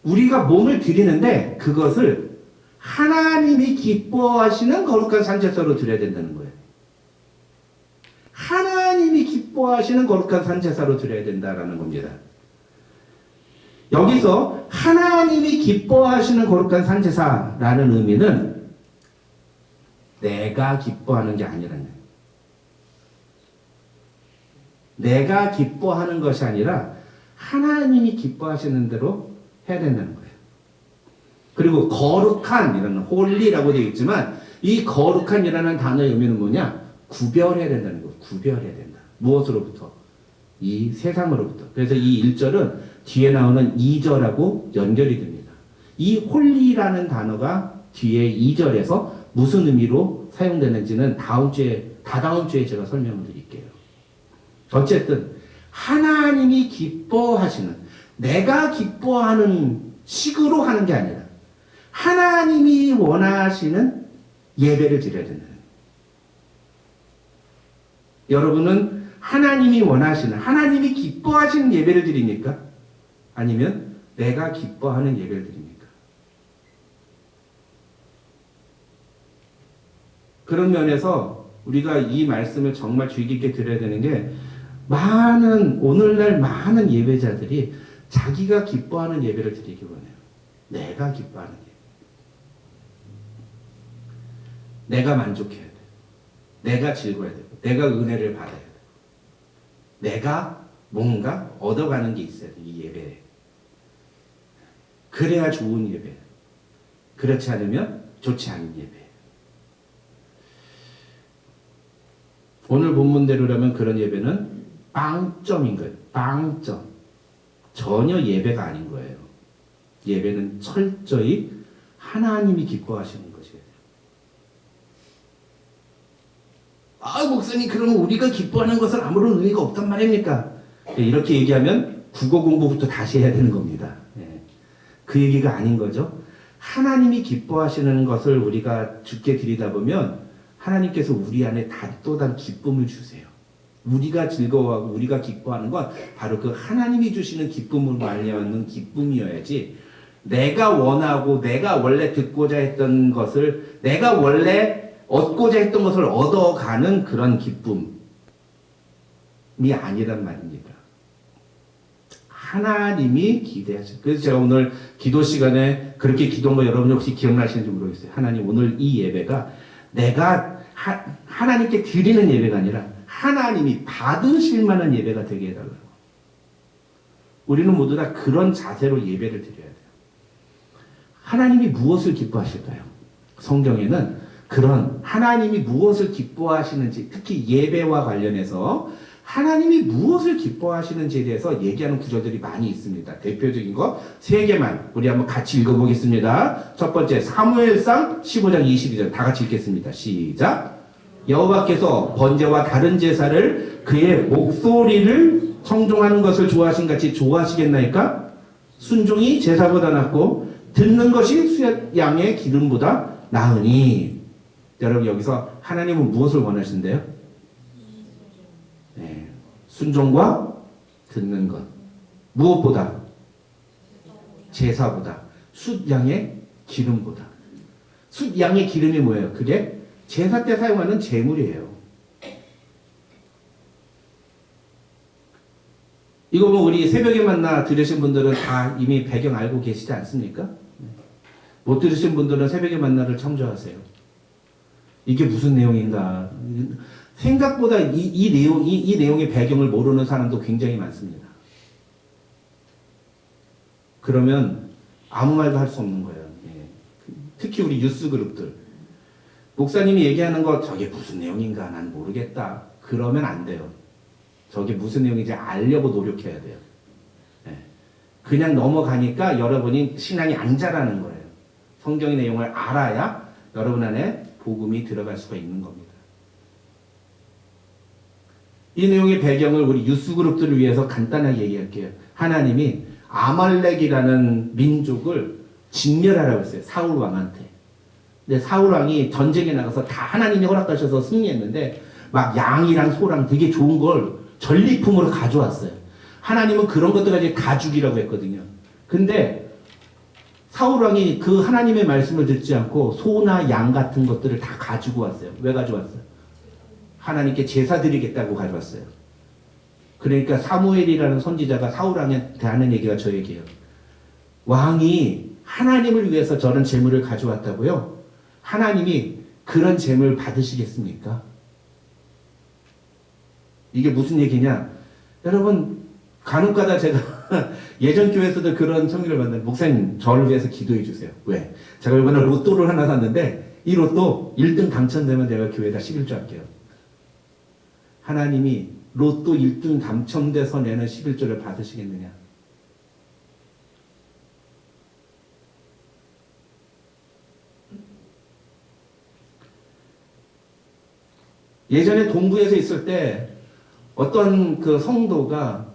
우리가 몸을 드리는데 그것을 하나님이 기뻐하시는 거룩한 산제사로 드려야 된다는 거예요. 하나님이 기뻐하시는 거룩한 산제사로 드려야 된다라는 겁니다. 여기서 하나님이 기뻐하시는 거룩한 산제사라는 의미는 내가 기뻐하는 게 아니라는 거예요. 내가 기뻐하는 것이 아니라 하나님이 기뻐하시는 대로 해야 된다는 거예요. 그리고 거룩한 이라는 홀리라고 되어 있지만 이 거룩한이라는 단어의 의미는 뭐냐? 구별해야 된다는 거예요. 구별해야 된다. 무엇으로부터? 이 세상으로부터. 그래서 이 1절은 뒤에 나오는 2절하고 연결이 됩니다. 이 홀리라는 단어가 뒤에 2절에서 무슨 의미로 사용되는지는 다다음 주에 제가 설명을 드릴게요. 어쨌든 하나님이 기뻐하시는, 내가 기뻐하는 식으로 하는 게 아니라 하나님이 원하시는 예배를 드려야 된다는 거예요. 여러분은 하나님이 원하시는, 하나님이 기뻐하시는 예배를 드립니까? 아니면 내가 기뻐하는 예배를 드립니까? 그런 면에서 우리가 이 말씀을 정말 주의 깊게 들어야 되는 게, 오늘날 많은 예배자들이 자기가 기뻐하는 예배를 드리기 원해요. 내가 기뻐하는 예배. 내가 만족해야 돼. 내가 즐거워야 되고, 내가 은혜를 받아야 돼. 내가 뭔가 얻어가는 게 있어야 돼, 이 예배에. 그래야 좋은 예배. 그렇지 않으면 좋지 않은 예배. 오늘 본문대로라면 그런 예배는 빵점인 거예요. 빵점. 전혀 예배가 아닌 거예요. 예배는 철저히 하나님이 기뻐하시는 것이에요. 아, 목사님, 그러면 우리가 기뻐하는 것은 아무런 의미가 없단 말입니까? 이렇게 얘기하면 국어 공부부터 다시 해야 되는 겁니다. 그 얘기가 아닌 거죠. 하나님이 기뻐하시는 것을 우리가 주께 드리다 보면 하나님께서 우리 안에 또 다른 기쁨을 주세요. 우리가 즐거워하고 우리가 기뻐하는 건 바로 그 하나님이 주시는 기쁨으로 말미암는 기쁨이어야지, 내가 원하고 내가 원래 듣고자 했던 것을, 내가 원래 얻고자 했던 것을 얻어가는 그런 기쁨이 아니란 말입니다. 하나님이 기대하셔요. 그래서 제가 오늘 기도 시간에 그렇게 기도한 거 여러분이 혹시 기억나시는지 모르겠어요. 하나님, 오늘 이 예배가 내가 하나님께 드리는 예배가 아니라 하나님이 받으실 만한 예배가 되게 해달라고. 우리는 모두 다 그런 자세로 예배를 드려야 돼요. 하나님이 무엇을 기뻐하실까요? 성경에는 그런 하나님이 무엇을 기뻐하시는지, 특히 예배와 관련해서 하나님이 무엇을 기뻐하시는지에 대해서 얘기하는 구절들이 많이 있습니다. 대표적인 거 3개만 우리 한번 같이 읽어보겠습니다. 첫 번째, 사무엘상 15장 22절 다 같이 읽겠습니다. 시작. 여호와께서 번제와 다른 제사를 그의 목소리를 청종하는 것을 좋아하신 같이 좋아하시겠나이까? 순종이 제사보다 낫고 듣는 것이 수양의 기름보다 나으니. 여러분 여기서 하나님은 무엇을 원하신대요? 네, 순종과 듣는 것. 무엇보다? 제사보다. 숫양의 기름보다. 숫양의 기름이 뭐예요? 그게 제사 때 사용하는 제물이에요. 이거 뭐 우리 새벽에 만나 들으신 분들은 다 이미 배경 알고 계시지 않습니까? 못 들으신 분들은 새벽에 만나를 참조하세요. 이게 무슨 내용인가? 생각보다 이 내용의 배경을 모르는 사람도 굉장히 많습니다. 그러면 아무 말도 할 수 없는 거예요. 특히 우리 뉴스 그룹들. 목사님이 얘기하는 거 저게 무슨 내용인가 난 모르겠다. 그러면 안 돼요. 저게 무슨 내용인지 알려고 노력해야 돼요. 그냥 넘어가니까 여러분이 신앙이 안 자라는 거예요. 성경의 내용을 알아야 여러분 안에 복음이 들어갈 수가 있는 겁니다. 이 내용의 배경을 우리 뉴스 그룹들을 위해서 간단하게 얘기할게요. 하나님이 아말렉이라는 민족을 진멸하라고 했어요. 사울 왕한테. 근데 사울 왕이 전쟁에 나가서 다 하나님이 허락하셔서 승리했는데 막 양이랑 소랑 되게 좋은 걸 전리품으로 가져왔어요. 하나님은 그런 것들까지 다 죽이라고 했거든요. 근데 사울 왕이 그 하나님의 말씀을 듣지 않고 소나 양 같은 것들을 다 가지고 왔어요. 왜 가져왔어요? 하나님께 제사 드리겠다고 가져왔어요. 그러니까 사무엘이라는 선지자가 사울 왕한테 하는 얘기가 저 얘기예요. 왕이 하나님을 위해서 저런 재물을 가져왔다고요? 하나님이 그런 재물 받으시겠습니까? 이게 무슨 얘기냐? 여러분 간혹가다 제가 예전 교회에서도 그런 청기를 받는데 목사님 저를 위해서 기도해 주세요. 왜? 제가 이번에 로또를 하나 샀는데 이 로또 1등 당첨되면 내가 교회에다 11조 할게요. 하나님이 로또 1등 당첨돼서 내는 11조를 받으시겠느냐? 예전에 동부에서 있을 때 어떤 그 성도가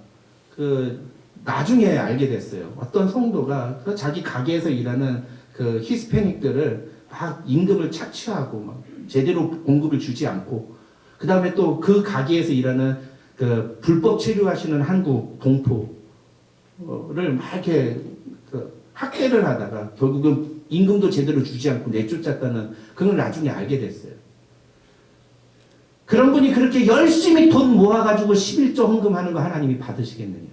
나중에 알게 됐어요. 어떤 성도가 자기 가게에서 일하는 그 히스패닉들을 막 임금을 착취하고 막 제대로 공급을 주지 않고 그 다음에 또 그 가게에서 일하는 그 불법 체류하시는 한국 동포를 막 이렇게 학대를 하다가 결국은 임금도 제대로 주지 않고 내쫓았다는 그걸 나중에 알게 됐어요. 그런 분이 그렇게 열심히 돈 모아가지고 11조 헌금하는 거 하나님이 받으시겠느냐?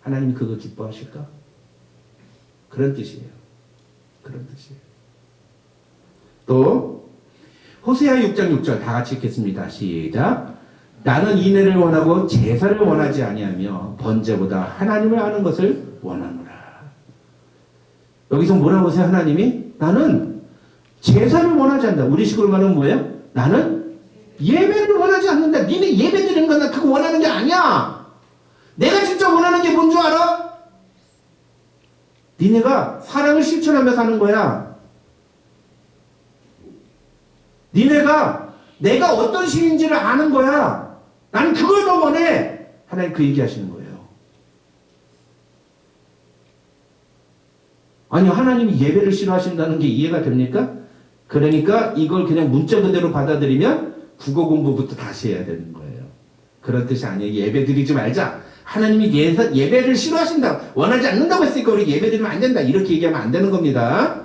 하나님이 그거 기뻐하실까? 그런 뜻이에요. 그런 뜻이에요. 또 호세아 6장 6절 다 같이 읽겠습니다. 시작. 나는 인애를 원하고 제사를 원하지 아니하며 번제보다 하나님을 아는 것을 원하노라. 여기서 뭐라고 하세요? 하나님이 나는 제사를 원하지 않는다. 우리식으로 말하면 뭐예요? 나는 예배를 원하지 않는다. 니네 예배 드리는 건 나 그거 원하는 게 아니야. 내가 진짜 원하는 게 뭔 줄 알아? 니네가 사랑을 실천하며 사는 거야. 니네가 내가 어떤 신인지를 아는 거야. 나는 그걸 더 원해. 하나님 그 얘기하시는 거예요. 아니 하나님이 예배를 싫어하신다는 게 이해가 됩니까? 그러니까 이걸 그냥 문자 그대로 받아들이면 국어 공부부터 다시 해야 되는 거예요. 그런 뜻이 아니에요. 예배 드리지 말자. 하나님이 예배를 싫어하신다. 원하지 않는다고 했으니까 우리 예배 드리면 안 된다. 이렇게 얘기하면 안 되는 겁니다.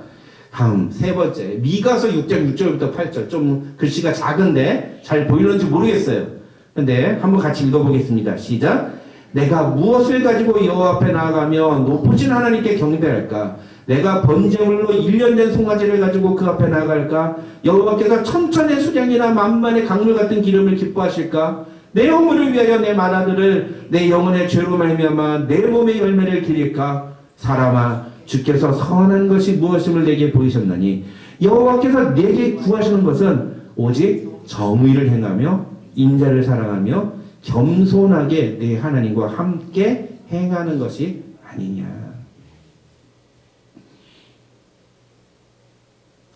다음 세 번째 미가서 6장 6절부터 8절 좀 글씨가 작은데 잘 보이는지 모르겠어요. 근데 한번 같이 읽어보겠습니다. 시작. 내가 무엇을 가지고 여호와 앞에 나아가며 높으신 하나님께 경배할까? 내가 번제물로 1년 된 송아지를 가지고 그 앞에 나아갈까? 여호와께서 천천의 수량이나 만만의 강물 같은 기름을 기뻐하실까? 내 허물을 위하여 내 맏아들을 내 영혼의 죄로 말미암아 내 몸의 열매를 기릴까? 사람아 주께서 선한 것이 무엇임을 내게 보이셨나니 여호와께서 내게 구하시는 것은 오직 정의를 행하며 인자를 사랑하며 겸손하게 내 하나님과 함께 행하는 것이 아니냐.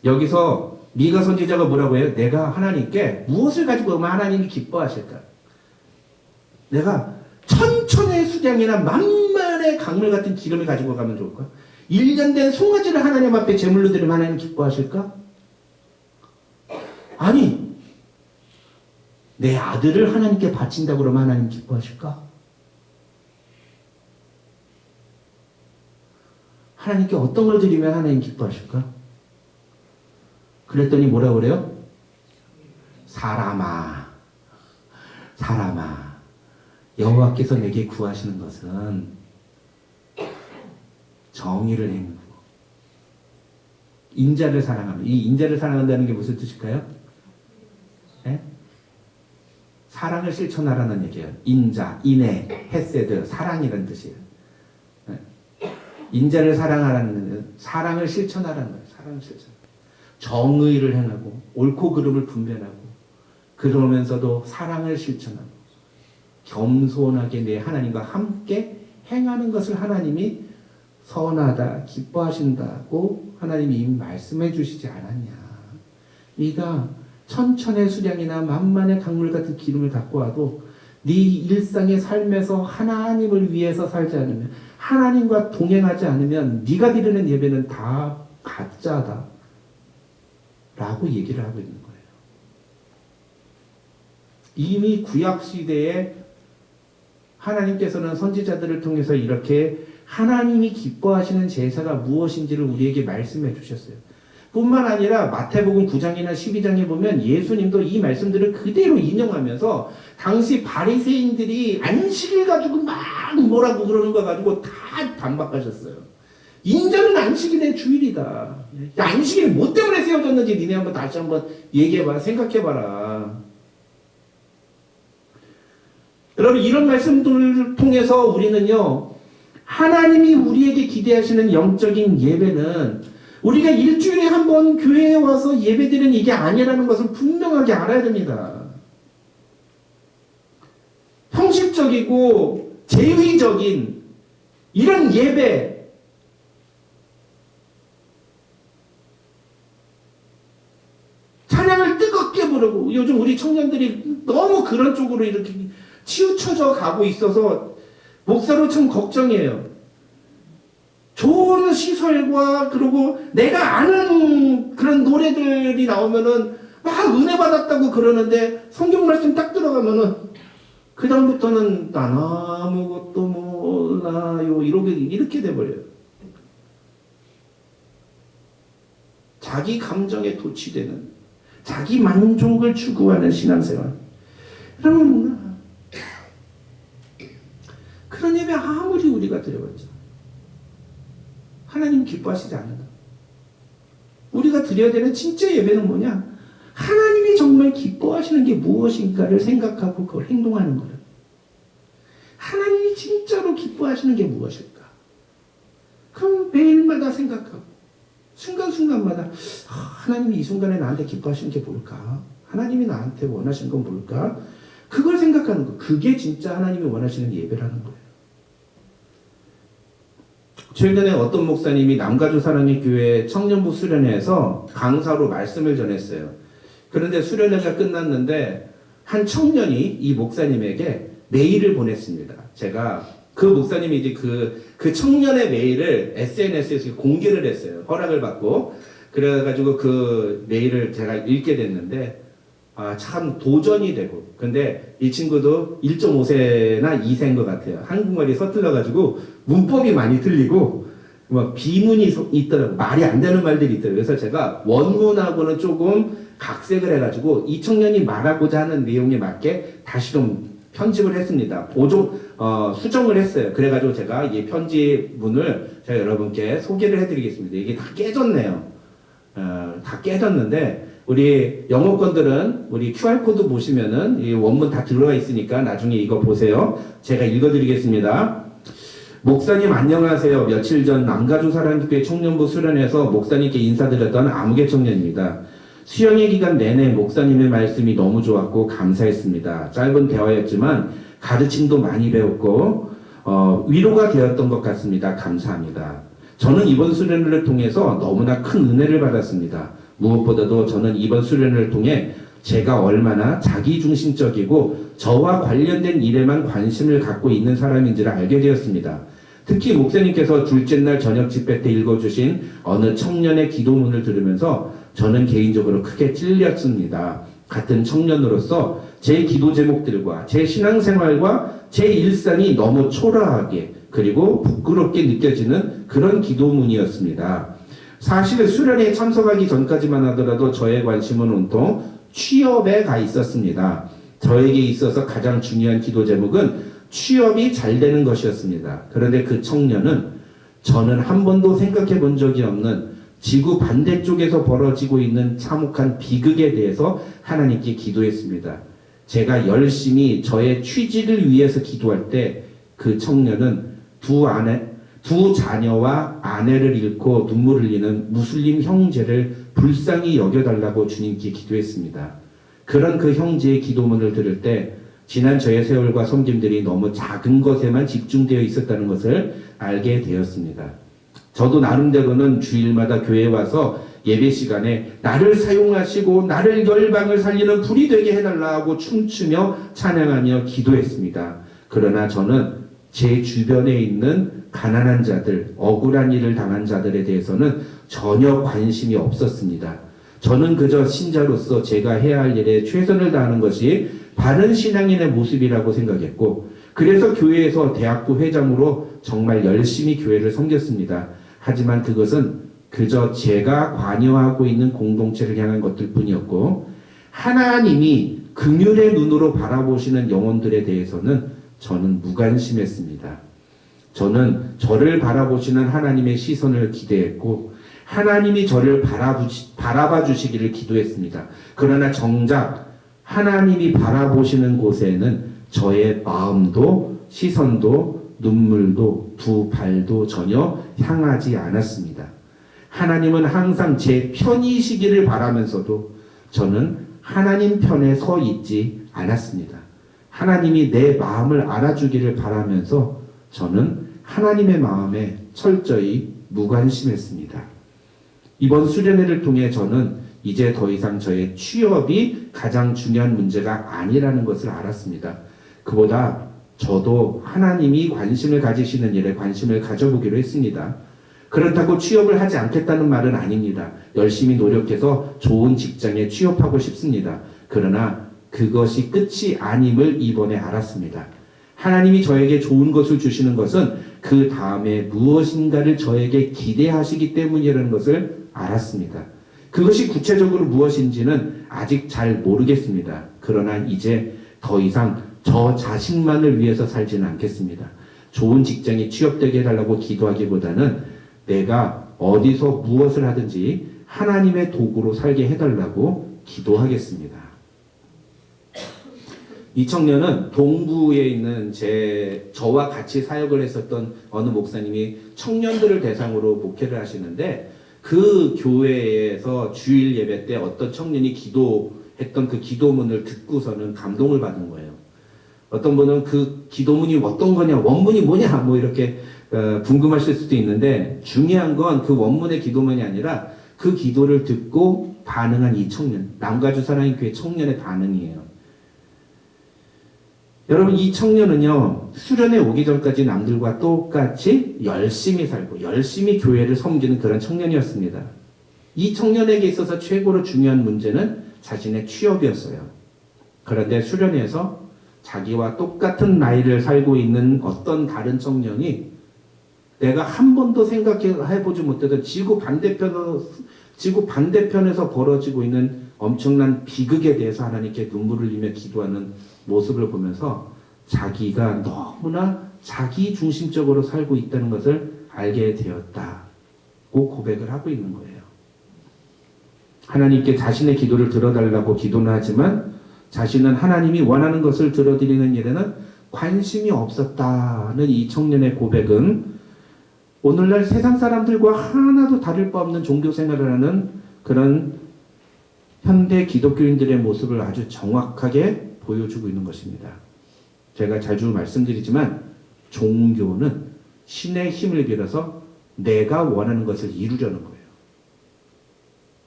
여기서 미가 선지자가 뭐라고 해요? 내가 하나님께 무엇을 가지고 오면 하나님이 기뻐하실까? 내가 천천의 수량이나 만만의 강물 같은 기름을 가지고 가면 좋을까? 1년 된 송아지를 하나님 앞에 제물로 드리면 하나님 기뻐하실까? 아니, 내 아들을 하나님께 바친다고 그러면 하나님 기뻐하실까? 하나님께 어떤 걸 드리면 하나님 기뻐하실까? 그랬더니 뭐라고 그래요? 사람아, 사람아, 여호와께서 내게 구하시는 것은 정의를 행하고 인자를 사랑하는, 이 인자를 사랑한다는 게 무슨 뜻일까요? 네? 사랑을 실천하라는 얘기예요. 인자, 인애, 헤세드, 사랑이라는 뜻이에요. 네? 인자를 사랑하라는, 사랑을 실천하라는 거예요. 사랑을 실천. 정의를 행하고 옳고 그름을 분별하고 그러면서도 사랑을 실천하고 겸손하게 내 하나님과 함께 행하는 것을 하나님이 선하다, 기뻐하신다고 하나님이 이미 말씀해 주시지 않았냐. 네가 천천의 수량이나 만만의 강물 같은 기름을 갖고 와도 네 일상의 삶에서 하나님을 위해서 살지 않으면, 하나님과 동행하지 않으면 네가 드리는 예배는 다 가짜다 라고 얘기를 하고 있는 거예요. 이미 구약시대에 하나님께서는 선지자들을 통해서 이렇게 하나님이 기뻐하시는 제사가 무엇인지를 우리에게 말씀해 주셨어요. 뿐만 아니라 마태복음 9장이나 12장에 보면 예수님도 이 말씀들을 그대로 인용하면서 당시 바리새인들이 안식일 가지고 막 뭐라고 그러는 거 가지고 다 반박하셨어요. 인자는 안식일의 주일이다. 안식일 뭐 때문에 세워졌는지 니네 한번 다시 한번 얘기해봐, 생각해봐라. 여러분, 이런 말씀들을 통해서 우리는요, 하나님이 우리에게 기대하시는 영적인 예배는 우리가 일주일에 한 번 교회에 와서 예배드리는 이게 아니라는 것을 분명하게 알아야 됩니다. 형식적이고 제의적인 이런 예배, 찬양을 뜨겁게 부르고, 요즘 우리 청년들이 너무 그런 쪽으로 이렇게 치우쳐져 가고 있어서 목사로 참 걱정이에요. 좋은 시설과 그리고 내가 아는 그런 노래들이 나오면은 막 은혜 받았다고 그러는데 성경 말씀 딱 들어가면은 그 다음부터는 난 아무것도 몰라요 이렇게 돼버려요. 자기 감정에 도취되는, 자기 만족을 추구하는 신앙생활. 여러분, 그런 예배 아무리 우리가 드려봤자 하나님 기뻐하시지 않는다. 우리가 드려야 되는 진짜 예배는 뭐냐? 하나님이 정말 기뻐하시는 게 무엇인가를 생각하고 그걸 행동하는 거예요. 하나님이 진짜로 기뻐하시는 게 무엇일까? 그럼 매일마다 생각하고 순간순간마다 하나님이 이 순간에 나한테 기뻐하시는 게 뭘까? 하나님이 나한테 원하시는 건 뭘까? 그걸 생각하는 거. 그게 진짜 하나님이 원하시는 예배라는 거예요. 최근에 어떤 목사님이 남가주 사랑의 교회 청년부 수련회에서 강사로 말씀을 전했어요. 그런데 수련회가 끝났는데 한 청년이 이 목사님에게 메일을 보냈습니다. 제가 그 목사님이 이제 그 청년의 메일을 SNS에서 공개를 했어요. 허락을 받고. 그래가지고 그 메일을 제가 읽게 됐는데, 참 도전이 되고. 근데 이 친구도 1.5세나 2세인 것 같아요. 한국말이 서툴러가지고 문법이 많이 틀리고 막 비문이 있더라고. 말이 안 되는 말들이 있더라고요. 그래서 제가 원문하고는 조금 각색을 해가지고 이 청년이 말하고자 하는 내용에 맞게 다시 좀 편집을 했습니다. 수정을 했어요. 그래가지고 제가 이 편집문을 제가 여러분께 소개를 해드리겠습니다. 이게 다 깨졌네요. 다 깨졌는데 우리 영어권들은 우리 QR코드 보시면은 이 원문 다 들어가 있으니까 나중에 이거 보세요. 제가 읽어드리겠습니다. 목사님 안녕하세요. 며칠 전 남가주 사랑교회 청년부 수련회에서 목사님께 인사드렸던 아무개 청년입니다. 수련회 기간 내내 목사님의 말씀이 너무 좋았고 감사했습니다. 짧은 대화였지만 가르침도 많이 배웠고 위로가 되었던 것 같습니다. 감사합니다. 저는 이번 수련회를 통해서 너무나 큰 은혜를 받았습니다. 무엇보다도 저는 이번 수련을 통해 제가 얼마나 자기중심적이고 저와 관련된 일에만 관심을 갖고 있는 사람인지를 알게 되었습니다. 특히 목사님께서 둘째 날 저녁 집회 때 읽어주신 어느 청년의 기도문을 들으면서 저는 개인적으로 크게 찔렸습니다. 같은 청년으로서 제 기도 제목들과 제 신앙생활과 제 일상이 너무 초라하게 그리고 부끄럽게 느껴지는 그런 기도문이었습니다. 사실 수련회에 참석하기 전까지만 하더라도 저의 관심은 온통 취업에 가 있었습니다. 저에게 있어서 가장 중요한 기도 제목은 취업이 잘 되는 것이었습니다. 그런데 그 청년은 저는 한 번도 생각해 본 적이 없는 지구 반대쪽에서 벌어지고 있는 참혹한 비극에 대해서 하나님께 기도했습니다. 제가 열심히 저의 취직을 위해서 기도할 때 그 청년은 두 자녀와 아내를 잃고 눈물을 흘리는 무슬림 형제를 불쌍히 여겨달라고 주님께 기도했습니다. 그런 그 형제의 기도문을 들을 때 지난 저의 세월과 섬김들이 너무 작은 것에만 집중되어 있었다는 것을 알게 되었습니다. 저도 나름대로는 주일마다 교회에 와서 예배 시간에 나를 사용하시고 나를 열방을 살리는 불이 되게 해달라고 춤추며 찬양하며 기도했습니다. 그러나 저는 제 주변에 있는 가난한 자들, 억울한 일을 당한 자들에 대해서는 전혀 관심이 없었습니다. 저는 그저 신자로서 제가 해야 할 일에 최선을 다하는 것이 바른 신앙인의 모습이라고 생각했고, 그래서 교회에서 대학부 회장으로 정말 열심히 교회를 섬겼습니다. 하지만 그것은 그저 제가 관여하고 있는 공동체를 향한 것들 뿐이었고, 하나님이 긍휼의 눈으로 바라보시는 영혼들에 대해서는 저는 무관심했습니다. 저는 저를 바라보시는 하나님의 시선을 기대했고 하나님이 저를 바라봐 주시기를 기도했습니다. 그러나 정작 하나님이 바라보시는 곳에는 저의 마음도 시선도 눈물도 두 발도 전혀 향하지 않았습니다. 하나님은 항상 제 편이시기를 바라면서도 저는 하나님 편에 서 있지 않았습니다. 하나님이 내 마음을 알아주기를 바라면서 저는 하나님의 마음에 철저히 무관심했습니다. 이번 수련회를 통해 저는 이제 더 이상 저의 취업이 가장 중요한 문제가 아니라는 것을 알았습니다. 그보다 저도 하나님이 관심을 가지시는 일에 관심을 가져보기로 했습니다. 그렇다고 취업을 하지 않겠다는 말은 아닙니다. 열심히 노력해서 좋은 직장에 취업하고 싶습니다. 그러나 그것이 끝이 아님을 이번에 알았습니다. 하나님이 저에게 좋은 것을 주시는 것은 그 다음에 무엇인가를 저에게 기대하시기 때문이라는 것을 알았습니다. 그것이 구체적으로 무엇인지는 아직 잘 모르겠습니다. 그러나 이제 더 이상 저 자신만을 위해서 살지는 않겠습니다. 좋은 직장에 취업되게 해달라고 기도하기보다는 내가 어디서 무엇을 하든지 하나님의 도구로 살게 해달라고 기도하겠습니다. 이 청년은 동부에 있는 저와 같이 사역을 했었던 어느 목사님이 청년들을 대상으로 목회를 하시는데 그 교회에서 주일 예배 때 어떤 청년이 기도했던 그 기도문을 듣고서는 감동을 받은 거예요. 어떤 분은 그 기도문이 어떤 거냐, 원문이 뭐냐, 뭐 이렇게 궁금하실 수도 있는데 중요한 건 그 원문의 기도문이 아니라 그 기도를 듣고 반응한 이 청년, 남가주 사랑의 교회 청년의 반응이에요. 여러분, 이 청년은요, 수련회 오기 전까지 남들과 똑같이 열심히 살고 열심히 교회를 섬기는 그런 청년이었습니다. 이 청년에게 있어서 최고로 중요한 문제는 자신의 취업이었어요. 그런데 수련회에서 자기와 똑같은 나이를 살고 있는 어떤 다른 청년이 내가 한 번도 생각해보지 못했던 지구 반대편에서 벌어지고 있는 엄청난 비극에 대해서 하나님께 눈물을 흘리며 기도하는 모습을 보면서 자기가 너무나 자기 중심적으로 살고 있다는 것을 알게 되었다고 고백을 하고 있는 거예요. 하나님께 자신의 기도를 들어달라고 기도는 하지만 자신은 하나님이 원하는 것을 들어드리는 일에는 관심이 없었다는 이 청년의 고백은 오늘날 세상 사람들과 하나도 다를 바 없는 종교 생활을 하는 그런 현대 기독교인들의 모습을 아주 정확하게 보여주고 있는 것입니다. 제가 자주 말씀드리지만 종교는 신의 힘을 빌어서 내가 원하는 것을 이루려는 거예요.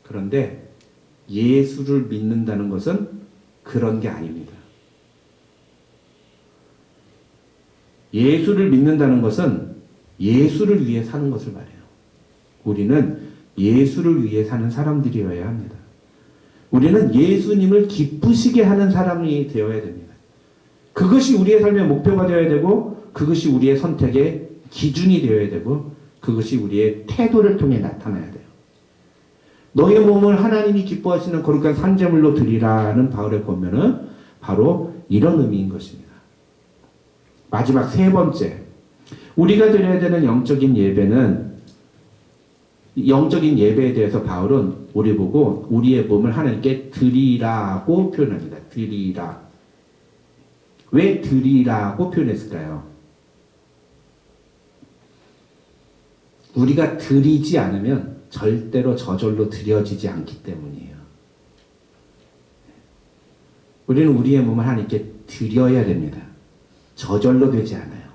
그런데 예수를 믿는다는 것은 그런 게 아닙니다. 예수를 믿는다는 것은 예수를 위해 사는 것을 말해요. 우리는 예수를 위해 사는 사람들이어야 합니다. 우리는 예수님을 기쁘시게 하는 사람이 되어야 됩니다. 그것이 우리의 삶의 목표가 되어야 되고, 그것이 우리의 선택의 기준이 되어야 되고, 그것이 우리의 태도를 통해 나타나야 돼요. 너의 몸을 하나님이 기뻐하시는 거룩한 산제물로 드리라는 바울의 권면은 바로 이런 의미인 것입니다. 마지막 세 번째, 우리가 드려야 되는 영적인 예배는, 영적인 예배에 대해서 바울은 우리 보고 우리의 몸을 하나님께 드리라고 표현합니다. 드리라. 왜 드리라고 표현했을까요? 우리가 드리지 않으면 절대로 저절로 드려지지 않기 때문이에요. 우리는 우리의 몸을 하나님께 드려야 됩니다. 저절로 되지 않아요.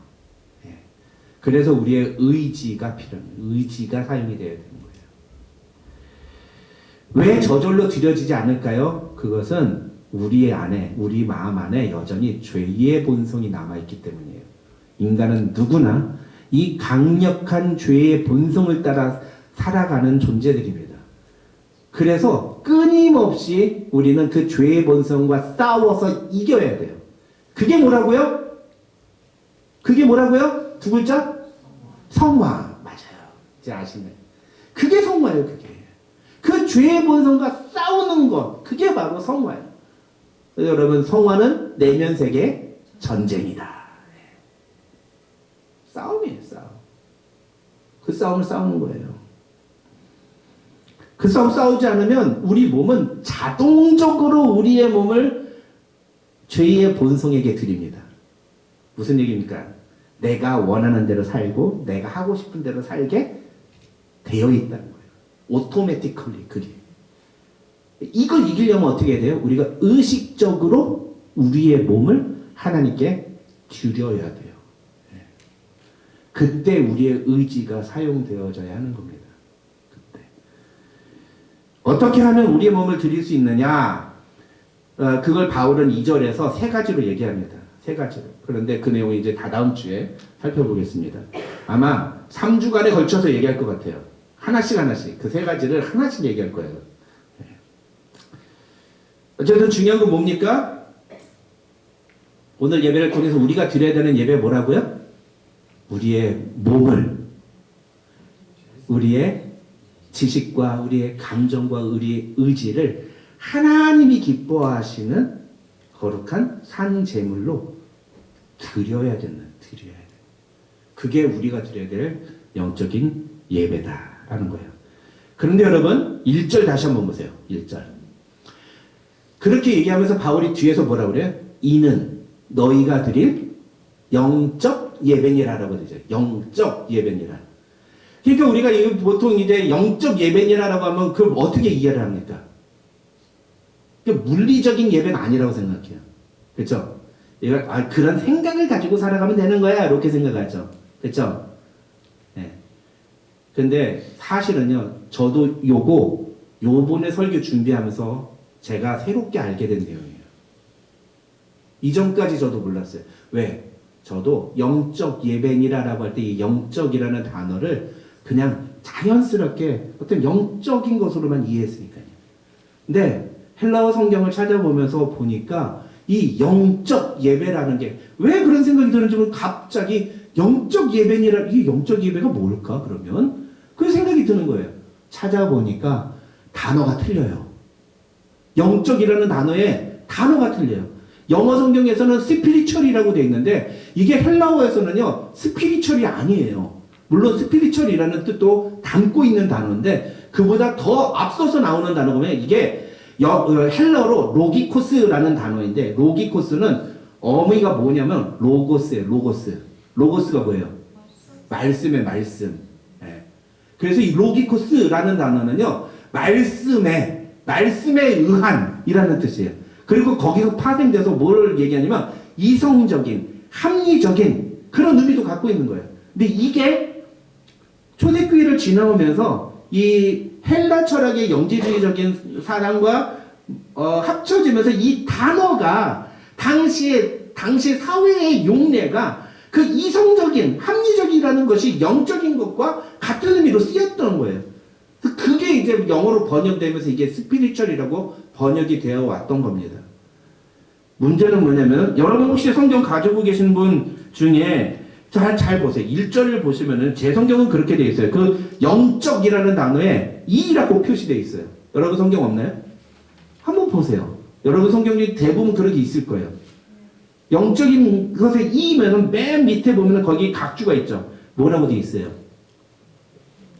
그래서 우리의 의지가 필요합니다. 의지가 사용이 되어야 되는 거예요. 왜 저절로 드려지지 않을까요? 그것은 우리 안에, 우리 마음 안에 여전히 죄의 본성이 남아있기 때문이에요. 인간은 누구나 이 강력한 죄의 본성을 따라 살아가는 존재들입니다. 그래서 끊임없이 우리는 그 죄의 본성과 싸워서 이겨야 돼요. 그게 뭐라고요? 그게 뭐라고요? 두 글자? 성화. 맞아요. 이제 아시네. 그게 성화예요, 그게. 그 죄의 본성과 싸우는 것, 그게 바로 성화예요. 여러분, 성화는 내면 세계 전쟁이다. 싸움이에요, 싸움. 그 싸움을 싸우는 거예요. 그 싸움 싸우지 않으면 우리 몸은 자동적으로 우리의 몸을 죄의 본성에게 드립니다. 무슨 얘기입니까? 내가 원하는 대로 살고 내가 하고 싶은 대로 살게 되어 있다는 거예요. 오토매티컬리 그게. 이걸 이기려면 어떻게 해야 돼요? 우리가 의식적으로 우리의 몸을 하나님께 드려야 돼요. 그때 우리의 의지가 사용되어져야 하는 겁니다. 그때. 어떻게 하면 우리의 몸을 드릴 수 있느냐? 그걸 바울은 2절에서 세 가지로 얘기합니다. 세 가지로. 그런데 그 내용을 이제 다다음 주에 살펴보겠습니다. 아마 3주간에 걸쳐서 얘기할 것 같아요. 하나씩 그 세 가지를 하나씩 얘기할 거예요. 어쨌든 중요한 건 뭡니까? 오늘 예배를 통해서 우리가 드려야 되는 예배 뭐라고요? 우리의 몸을, 우리의 지식과 우리의 감정과 우리의 의지를 하나님이 기뻐하시는 거룩한 산 제물로 드려야 돼요. 그게 우리가 드려야 될 영적인 예배다라는 거예요. 그런데 여러분 1절 다시 한번 보세요. 1절. 그렇게 얘기하면서 바울이 뒤에서 뭐라 그래요? 이는 너희가 드릴 영적 예배니라라고 되죠. 영적 예배니라. 그러니까 우리가 보통 이제 영적 예배니라라고 하면 그걸 어떻게 이해를 합니까? 물리적인 예배는 아니라고 생각해요. 그렇죠? 그런 생각을 가지고 살아가면 되는 거야. 이렇게 생각하죠. 그렇죠? 네. 근데 사실은요. 저도 요번에 설교 준비하면서 제가 새롭게 알게 된 내용이에요. 이전까지 저도 몰랐어요. 왜? 저도 영적 예배니라라고 할 때 이 영적이라는 단어를 그냥 자연스럽게 어떤 영적인 것으로만 이해했으니까요. 근데 헬라어 성경을 찾아보면서 보니까 이 영적 예배라는 게 왜 그런 생각이 드는지 갑자기 영적 예배니라, 이 영적 예배가 뭘까 그러면? 그 생각이 드는 거예요. 찾아보니까 단어가 틀려요. 영적이라는 단어에 단어가 틀려요. 영어 성경에서는 스피리추얼이라고 되어 있는데 이게 헬라어에서는요 스피리추얼이 아니에요. 물론 스피리추얼이라는 뜻도 담고 있는 단어인데 그보다 더 앞서서 나오는 단어가 뭐냐면 이게 헬라어로 로기코스라는 단어인데 로기코스는 어미가 뭐냐면 로고스예요. 로고스가 뭐예요? 말씀의 말씀. 네. 그래서 이 로기코스라는 단어는요 말씀에 의한이라는 뜻이에요. 그리고 거기서 파생돼서 뭘 얘기하냐면 이성적인, 합리적인 그런 의미도 갖고 있는 거예요. 근데 이게 초대교회를 지나오면서 이 헬라 철학의 영지주의적인 사상과 합쳐지면서 이 단어가 당시 사회의 용례가 그 이성적인 합리적이라는 것이 영적인 것과 같은 의미로 쓰였던 거예요. 그게 이제 영어로 번역되면서 이게 스피리추얼이라고 번역이 되어 왔던 겁니다. 문제는 뭐냐면 여러분 혹시 성경 가지고 계신 분 중에 잘 보세요. 1절을 보시면은 제 성경은 그렇게 되어 있어요. 그 영적이라는 단어에 이라고 표시되어 있어요. 여러분 성경 없나요? 한번 보세요. 여러분 성경이 대부분 그런 게 있을 거예요. 영적인 것에 이면은 맨 밑에 보면은 거기 각주가 있죠. 뭐라고 되어 있어요?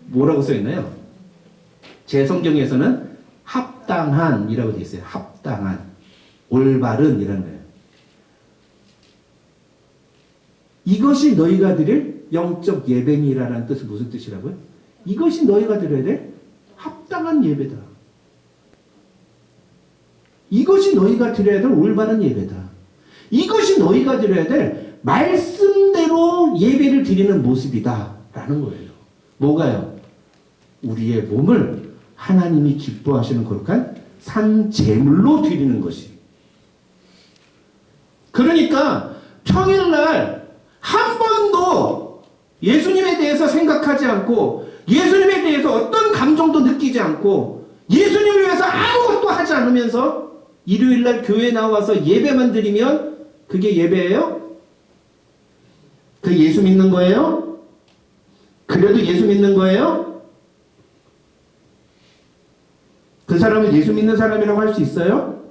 뭐라고 써 있나요? 제 성경에서는 합당한이라고 되어 있어요. 합당한, 올바른 이라는 거예요. 이것이 너희가 드릴 영적 예배니라는 뜻은 무슨 뜻이라고요? 이것이 너희가 드려야 될 합당한 예배다. 이것이 너희가 드려야 될 올바른 예배다. 이것이 너희가 드려야 될 말씀대로 예배를 드리는 모습이다 라는 거예요. 뭐가요? 우리의 몸을 하나님이 기뻐하시는 거룩한 산 제물로 드리는 것이. 그러니까 평일날 한 번도 예수님에 대해서 생각하지 않고 예수님에 대해서 어떤 감정도 느끼지 않고 예수님을 위해서 아무것도 하지 않으면서 일요일날 교회 나와서 예배만 드리면 그게 예배예요? 그 예수 믿는 거예요? 그래도 예수 믿는 거예요? 그 사람을 예수 믿는 사람이라고 할 수 있어요?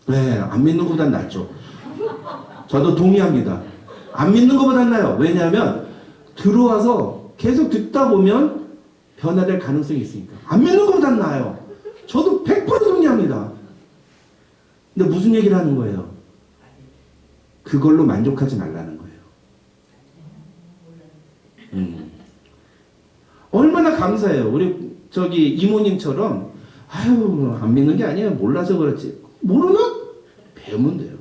네, 안 믿는 것보단 낫죠. 저도 동의합니다. 안 믿는 것보단 나아요. 왜냐하면 들어와서 계속 듣다 보면 변화될 가능성이 있으니까. 안 믿는 것보단 나아요. 저도 100% 동의합니다. 근데 무슨 얘기를 하는 거예요? 그걸로 만족하지 말라는 거예요. 얼마나 감사해요. 우리 저기 이모님처럼 아유 안 믿는 게 아니에요. 몰라서 그렇지. 모르는? 배우면 돼요.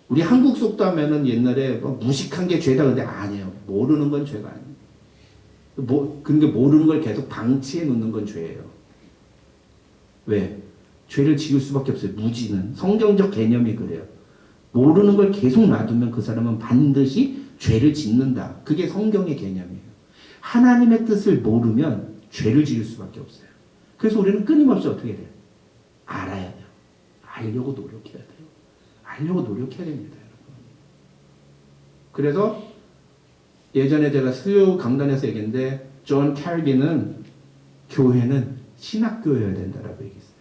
우리 한국 속담에는 옛날에 뭐 무식한 게 죄다 근데 아니에요. 모르는 건 죄가 아니에요. 그러니까 모르는 걸 계속 방치해 놓는 건 죄예요. 왜? 죄를 지을 수밖에 없어요. 무지는. 성경적 개념이 그래요. 모르는 걸 계속 놔두면 그 사람은 반드시 죄를 짓는다. 그게 성경의 개념이에요. 하나님의 뜻을 모르면 죄를 지을 수밖에 없어요. 그래서 우리는 끊임없이 어떻게 돼요? 알아야 돼요. 알려고 노력해야 돼요. 알려고 노력해야 됩니다. 여러분. 그래서 예전에 제가 수요 강단에서 얘기했는데 존 칼빈은 교회는 신학교여야 된다라고 얘기했어요.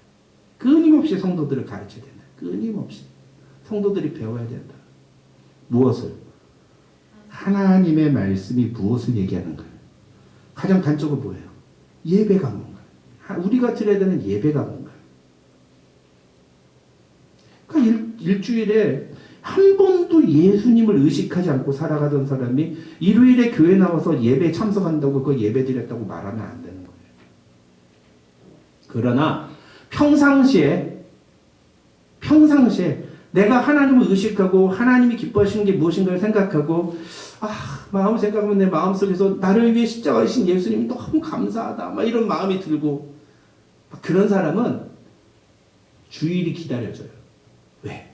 끊임없이 성도들을 가르쳐야 된다. 끊임없이 성도들이 배워야 된다. 무엇을? 하나님의 말씀이 무엇을 얘기하는 거예요? 가장 단적은 뭐예요? 예배가 뭔가요? 우리가 드려야 되는 예배가 뭔가요? 그러니까 일주일에 한 번도 예수님을 의식하지 않고 살아가던 사람이 일요일에 교회 나와서 예배에 참석한다고 그 예배 드렸다고 말하면 안 되는 거예요. 그러나 평상시에 내가 하나님을 의식하고 하나님이 기뻐하시는 게 무엇인가를 생각하고 마음 생각하면 내 마음속에서 나를 위해 십자가에 신 예수님이 너무 감사하다 막 이런 마음이 들고 그런 사람은 주일이 기다려져요. 왜?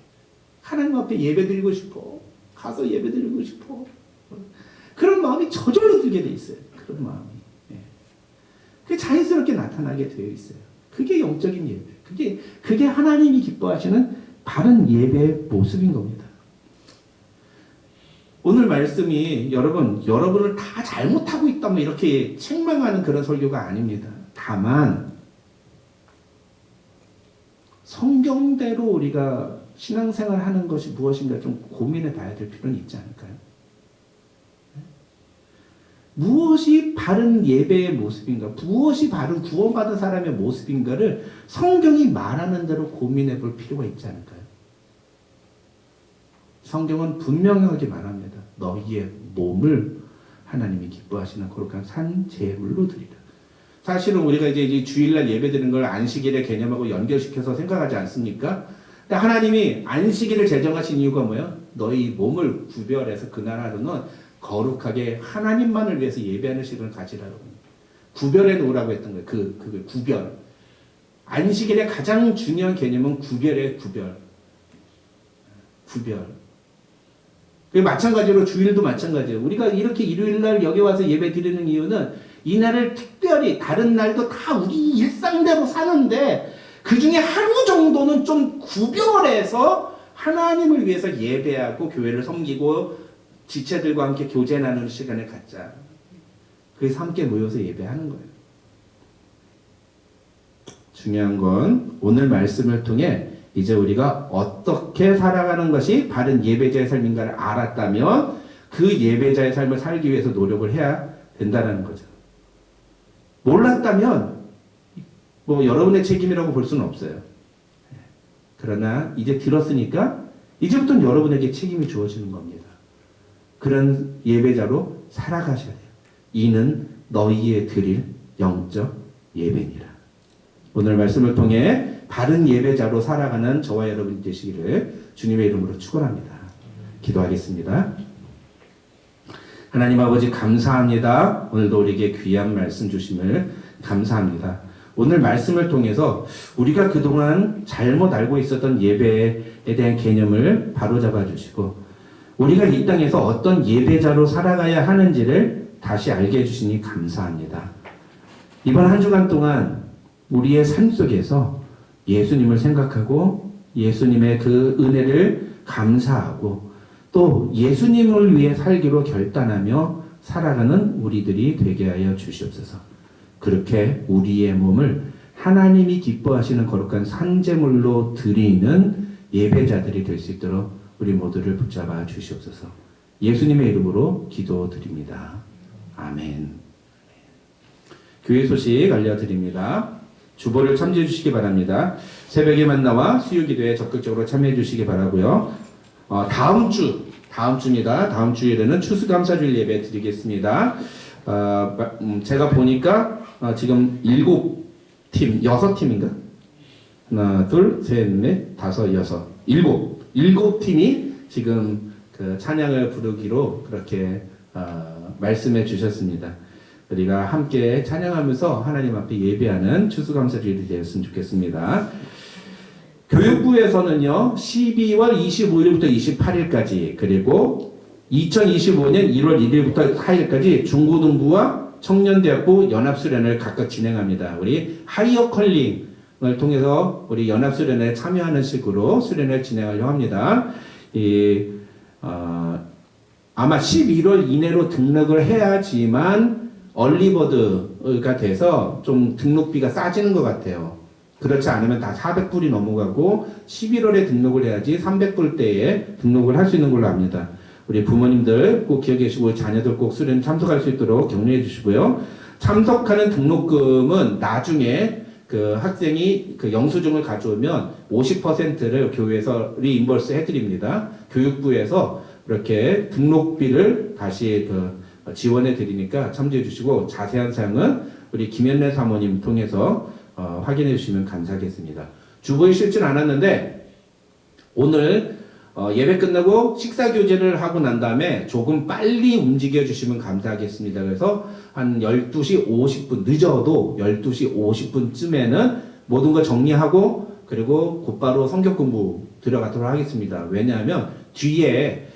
하나님 앞에 예배드리고 싶어. 가서 예배드리고 싶어. 그런 마음이 저절로 들게 돼 있어요. 그런 마음이. 그게 자연스럽게 나타나게 되어 있어요. 그게 영적인 예배. 그게 하나님이 기뻐하시는 바른 예배의 모습인 겁니다. 오늘 말씀이 여러분을 다 잘못하고 있다 뭐 이렇게 책망하는 그런 설교가 아닙니다. 다만 성경대로 우리가 신앙생활 하는 것이 무엇인가 좀 고민해 봐야 될 필요는 있지 않을까요? 무엇이 바른 예배의 모습인가, 무엇이 바른 구원받은 사람의 모습인가를 성경이 말하는 대로 고민해 볼 필요가 있지 않을까요? 성경은 분명하게 말합니다. 너희의 몸을 하나님이 기뻐하시는 거룩한 산 제물로 드리라. 사실은 우리가 이제 주일날 예배드리는 걸 안식일의 개념하고 연결시켜서 생각하지 않습니까? 근데 하나님이 안식일을 제정하신 이유가 뭐예요? 너희 몸을 구별해서 그날 하루는 거룩하게 하나님만을 위해서 예배하는 시간을 가지라고 구별해 놓으라고 했던 거예요. 그 구별. 안식일의 가장 중요한 개념은 구별의 구별. 마찬가지로 주일도 마찬가지예요. 우리가 이렇게 일요일날 여기 와서 예배 드리는 이유는 이날을 특별히 다른 날도 다 우리 일상대로 사는데 그 중에 하루 정도는 좀 구별해서 하나님을 위해서 예배하고 교회를 섬기고 지체들과 함께 교제 나누는 시간을 갖자. 그래서 함께 모여서 예배하는 거예요. 중요한 건 오늘 말씀을 통해 이제 우리가 어떻게 살아가는 것이 바른 예배자의 삶인가를 알았다면 그 예배자의 삶을 살기 위해서 노력을 해야 된다는 거죠. 몰랐다면 여러분의 책임이라고 볼 수는 없어요. 그러나 이제 들었으니까 이제부터는 여러분에게 책임이 주어지는 겁니다. 그런 예배자로 살아가셔야 돼요. 이는 너희의 드릴 영적 예배니라. 오늘 말씀을 통해 바른 예배자로 살아가는 저와 여러분이 되시기를 주님의 이름으로 축원합니다. 기도하겠습니다. 하나님 아버지 감사합니다. 오늘도 우리에게 귀한 말씀 주심을 감사합니다. 오늘 말씀을 통해서 우리가 그동안 잘못 알고 있었던 예배에 대한 개념을 바로잡아 주시고 우리가 이 땅에서 어떤 예배자로 살아가야 하는지를 다시 알게 해주시니 감사합니다. 이번 한 주간 동안 우리의 삶 속에서 예수님을 생각하고 예수님의 그 은혜를 감사하고 또 예수님을 위해 살기로 결단하며 살아가는 우리들이 되게 하여 주시옵소서. 그렇게 우리의 몸을 하나님이 기뻐하시는 거룩한 산제물로 드리는 예배자들이 될 수 있도록 우리 모두를 붙잡아 주시옵소서. 예수님의 이름으로 기도드립니다. 아멘. 교회 소식 알려드립니다. 주보를 참조해 주시기 바랍니다. 새벽에 만나와 수요기도에 적극적으로 참여해 주시기 바라고요. 다음 주입니다. 다음 주일에는 추수감사주일 예배 드리겠습니다. 제가 보니까 지금 7팀, 6팀인가? 하나, 둘, 셋, 넷, 다섯, 여섯, 일곱 팀이 지금 그 찬양을 부르기로 그렇게 말씀해 주셨습니다. 우리가 함께 찬양하면서 하나님 앞에 예배하는 추수감사주일이 되었으면 좋겠습니다. 교육부에서는요 12월 25일부터 28일까지 그리고 2025년 1월 1일부터 4일까지 중고등부와 청년대학부 연합수련을 각각 진행합니다. 우리 하이어 컬링을 통해서 우리 연합수련에 참여하는 식으로 수련을 진행하려고 합니다. 아마 11월 이내로 등록을 해야지만 얼리버드가 돼서 좀 등록비가 싸지는 것 같아요. 그렇지 않으면 다 400불이 넘어가고 11월에 등록을 해야지 300불대에 등록을 할 수 있는 걸로 압니다. 우리 부모님들 꼭 기억해 주시고 자녀들 꼭 수련 참석할 수 있도록 격려해 주시고요. 참석하는 등록금은 나중에 그 학생이 그 영수증을 가져오면 50%를 교회에서 리임버스 해드립니다. 교육부에서 이렇게 등록비를 다시 지원해 드리니까 참조해 주시고 자세한 사항은 우리 김현래 사모님 통해서 확인해 주시면 감사하겠습니다. 주보에 실진 않았는데 오늘 예배 끝나고 식사 교제를 하고 난 다음에 조금 빨리 움직여 주시면 감사하겠습니다. 그래서 한 12시 50분 늦어도 12시 50분쯤에는 모든 거 정리하고 그리고 곧바로 성경 공부 들어가도록 하겠습니다. 왜냐하면 뒤에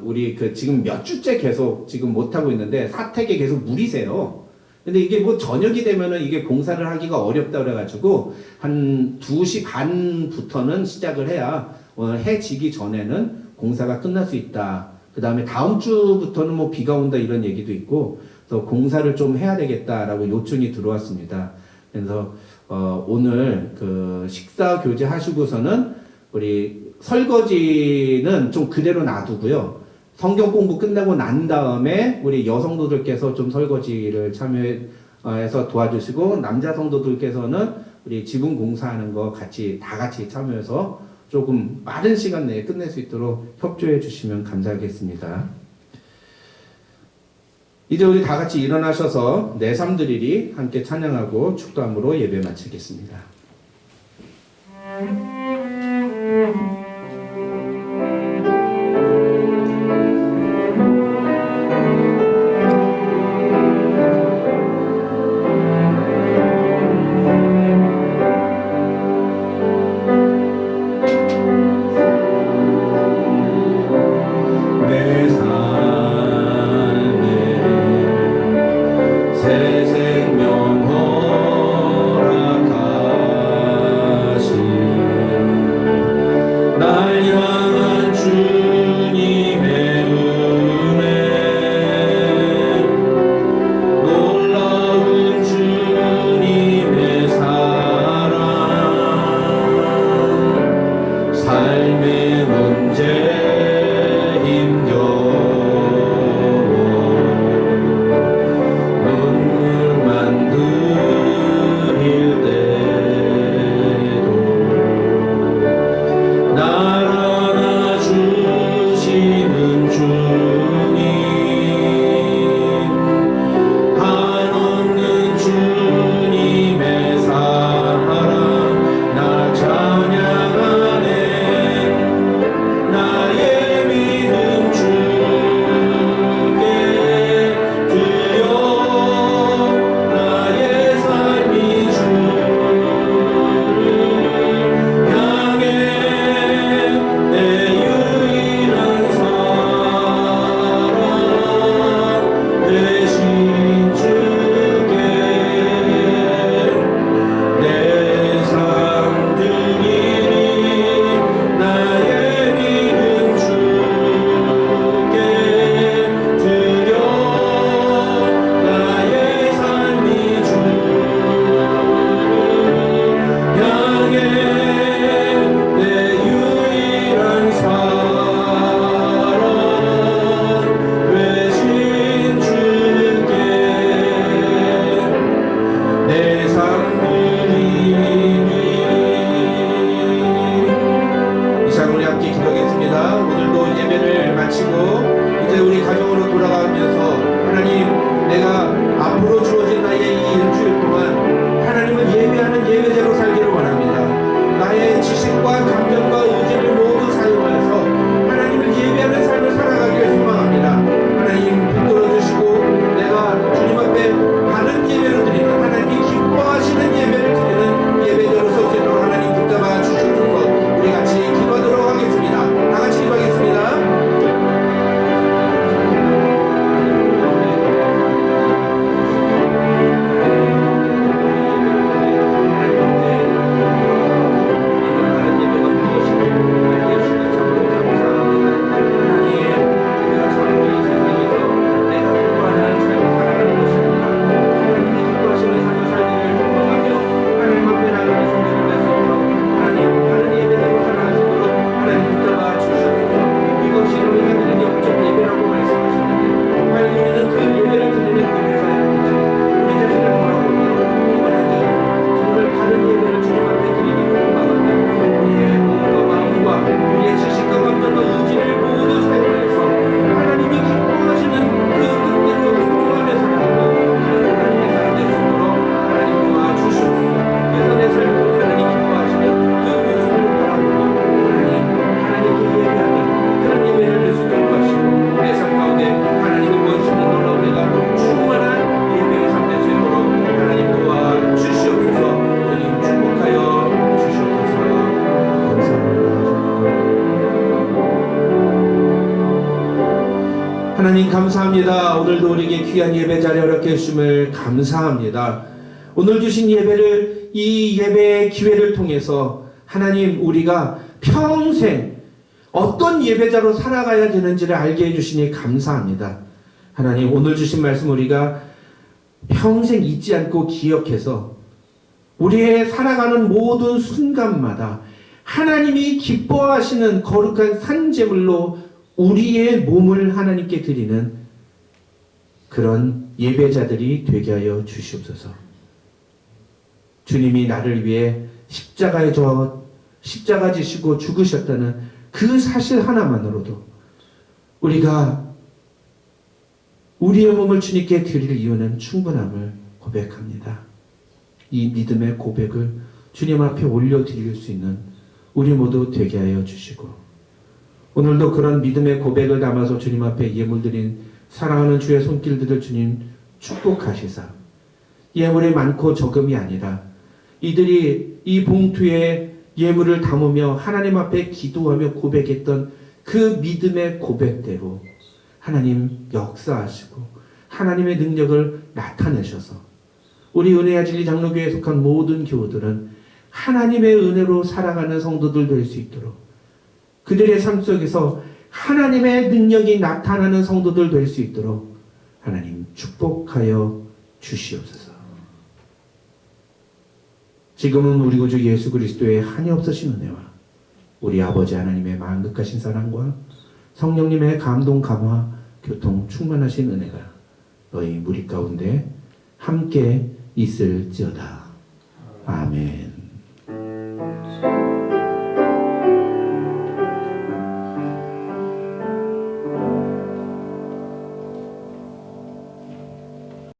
우리 지금 몇 주째 계속 지금 못하고 있는데 사택에 계속 물이 새요. 근데 이게 저녁이 되면은 이게 공사를 하기가 어렵다 그래가지고 한 2시 반부터는 시작을 해야 해 지기 전에는 공사가 끝날 수 있다. 그 다음에 다음 주부터는 비가 온다 이런 얘기도 있고 또 공사를 좀 해야 되겠다라고 요청이 들어왔습니다. 그래서 오늘 식사 교제 하시고서는 우리 설거지는 좀 그대로 놔두고요. 성경 공부 끝나고 난 다음에 우리 여성도들께서 좀 설거지를 참여해서 도와주시고 남자 성도들께서는 우리 지붕 공사하는 거 다 같이 참여해서 조금 빠른 시간 내에 끝낼 수 있도록 협조해 주시면 감사하겠습니다. 이제 우리 다 같이 일어나셔서 내삼드리리 함께 찬양하고 축도함으로 예배 마치겠습니다. 감사합니다. 오늘도 우리에게 귀한 예배 자리 허락해 주심을 감사합니다. 오늘 주신 예배를, 이 예배의 기회를 통해서 하나님, 우리가 평생 어떤 예배자로 살아가야 되는지를 알게 해주시니 감사합니다. 하나님, 오늘 주신 말씀 우리가 평생 잊지 않고 기억해서 우리의 살아가는 모든 순간마다 하나님이 기뻐하시는 거룩한 산제물로 우리의 몸을 하나님께 드리는 그런 예배자들이 되게 하여 주시옵소서. 주님이 나를 위해 십자가 지시고 죽으셨다는 그 사실 하나만으로도 우리가 우리의 몸을 주님께 드릴 이유는 충분함을 고백합니다. 이 믿음의 고백을 주님 앞에 올려드릴 수 있는 우리 모두 되게 하여 주시고, 오늘도 그런 믿음의 고백을 담아서 주님 앞에 예물 드린 사랑하는 주의 손길들을 주님 축복하시사, 예물이 많고 적음이 아니라 이들이 이 봉투에 예물을 담으며 하나님 앞에 기도하며 고백했던 그 믿음의 고백대로 하나님 역사하시고 하나님의 능력을 나타내셔서 우리 은혜와 진리 장로교회에 속한 모든 교우들은 하나님의 은혜로 살아가는 성도들 될 수 있도록, 그들의 삶 속에서 하나님의 능력이 나타나는 성도들 될 수 있도록 하나님 축복하여 주시옵소서. 지금은 우리 구주 예수 그리스도의 한이 없으신 은혜와 우리 아버지 하나님의 만극하신 사랑과 성령님의 감동 감화 교통 충만하신 은혜가 너희 무리 가운데 함께 있을지어다. 아멘.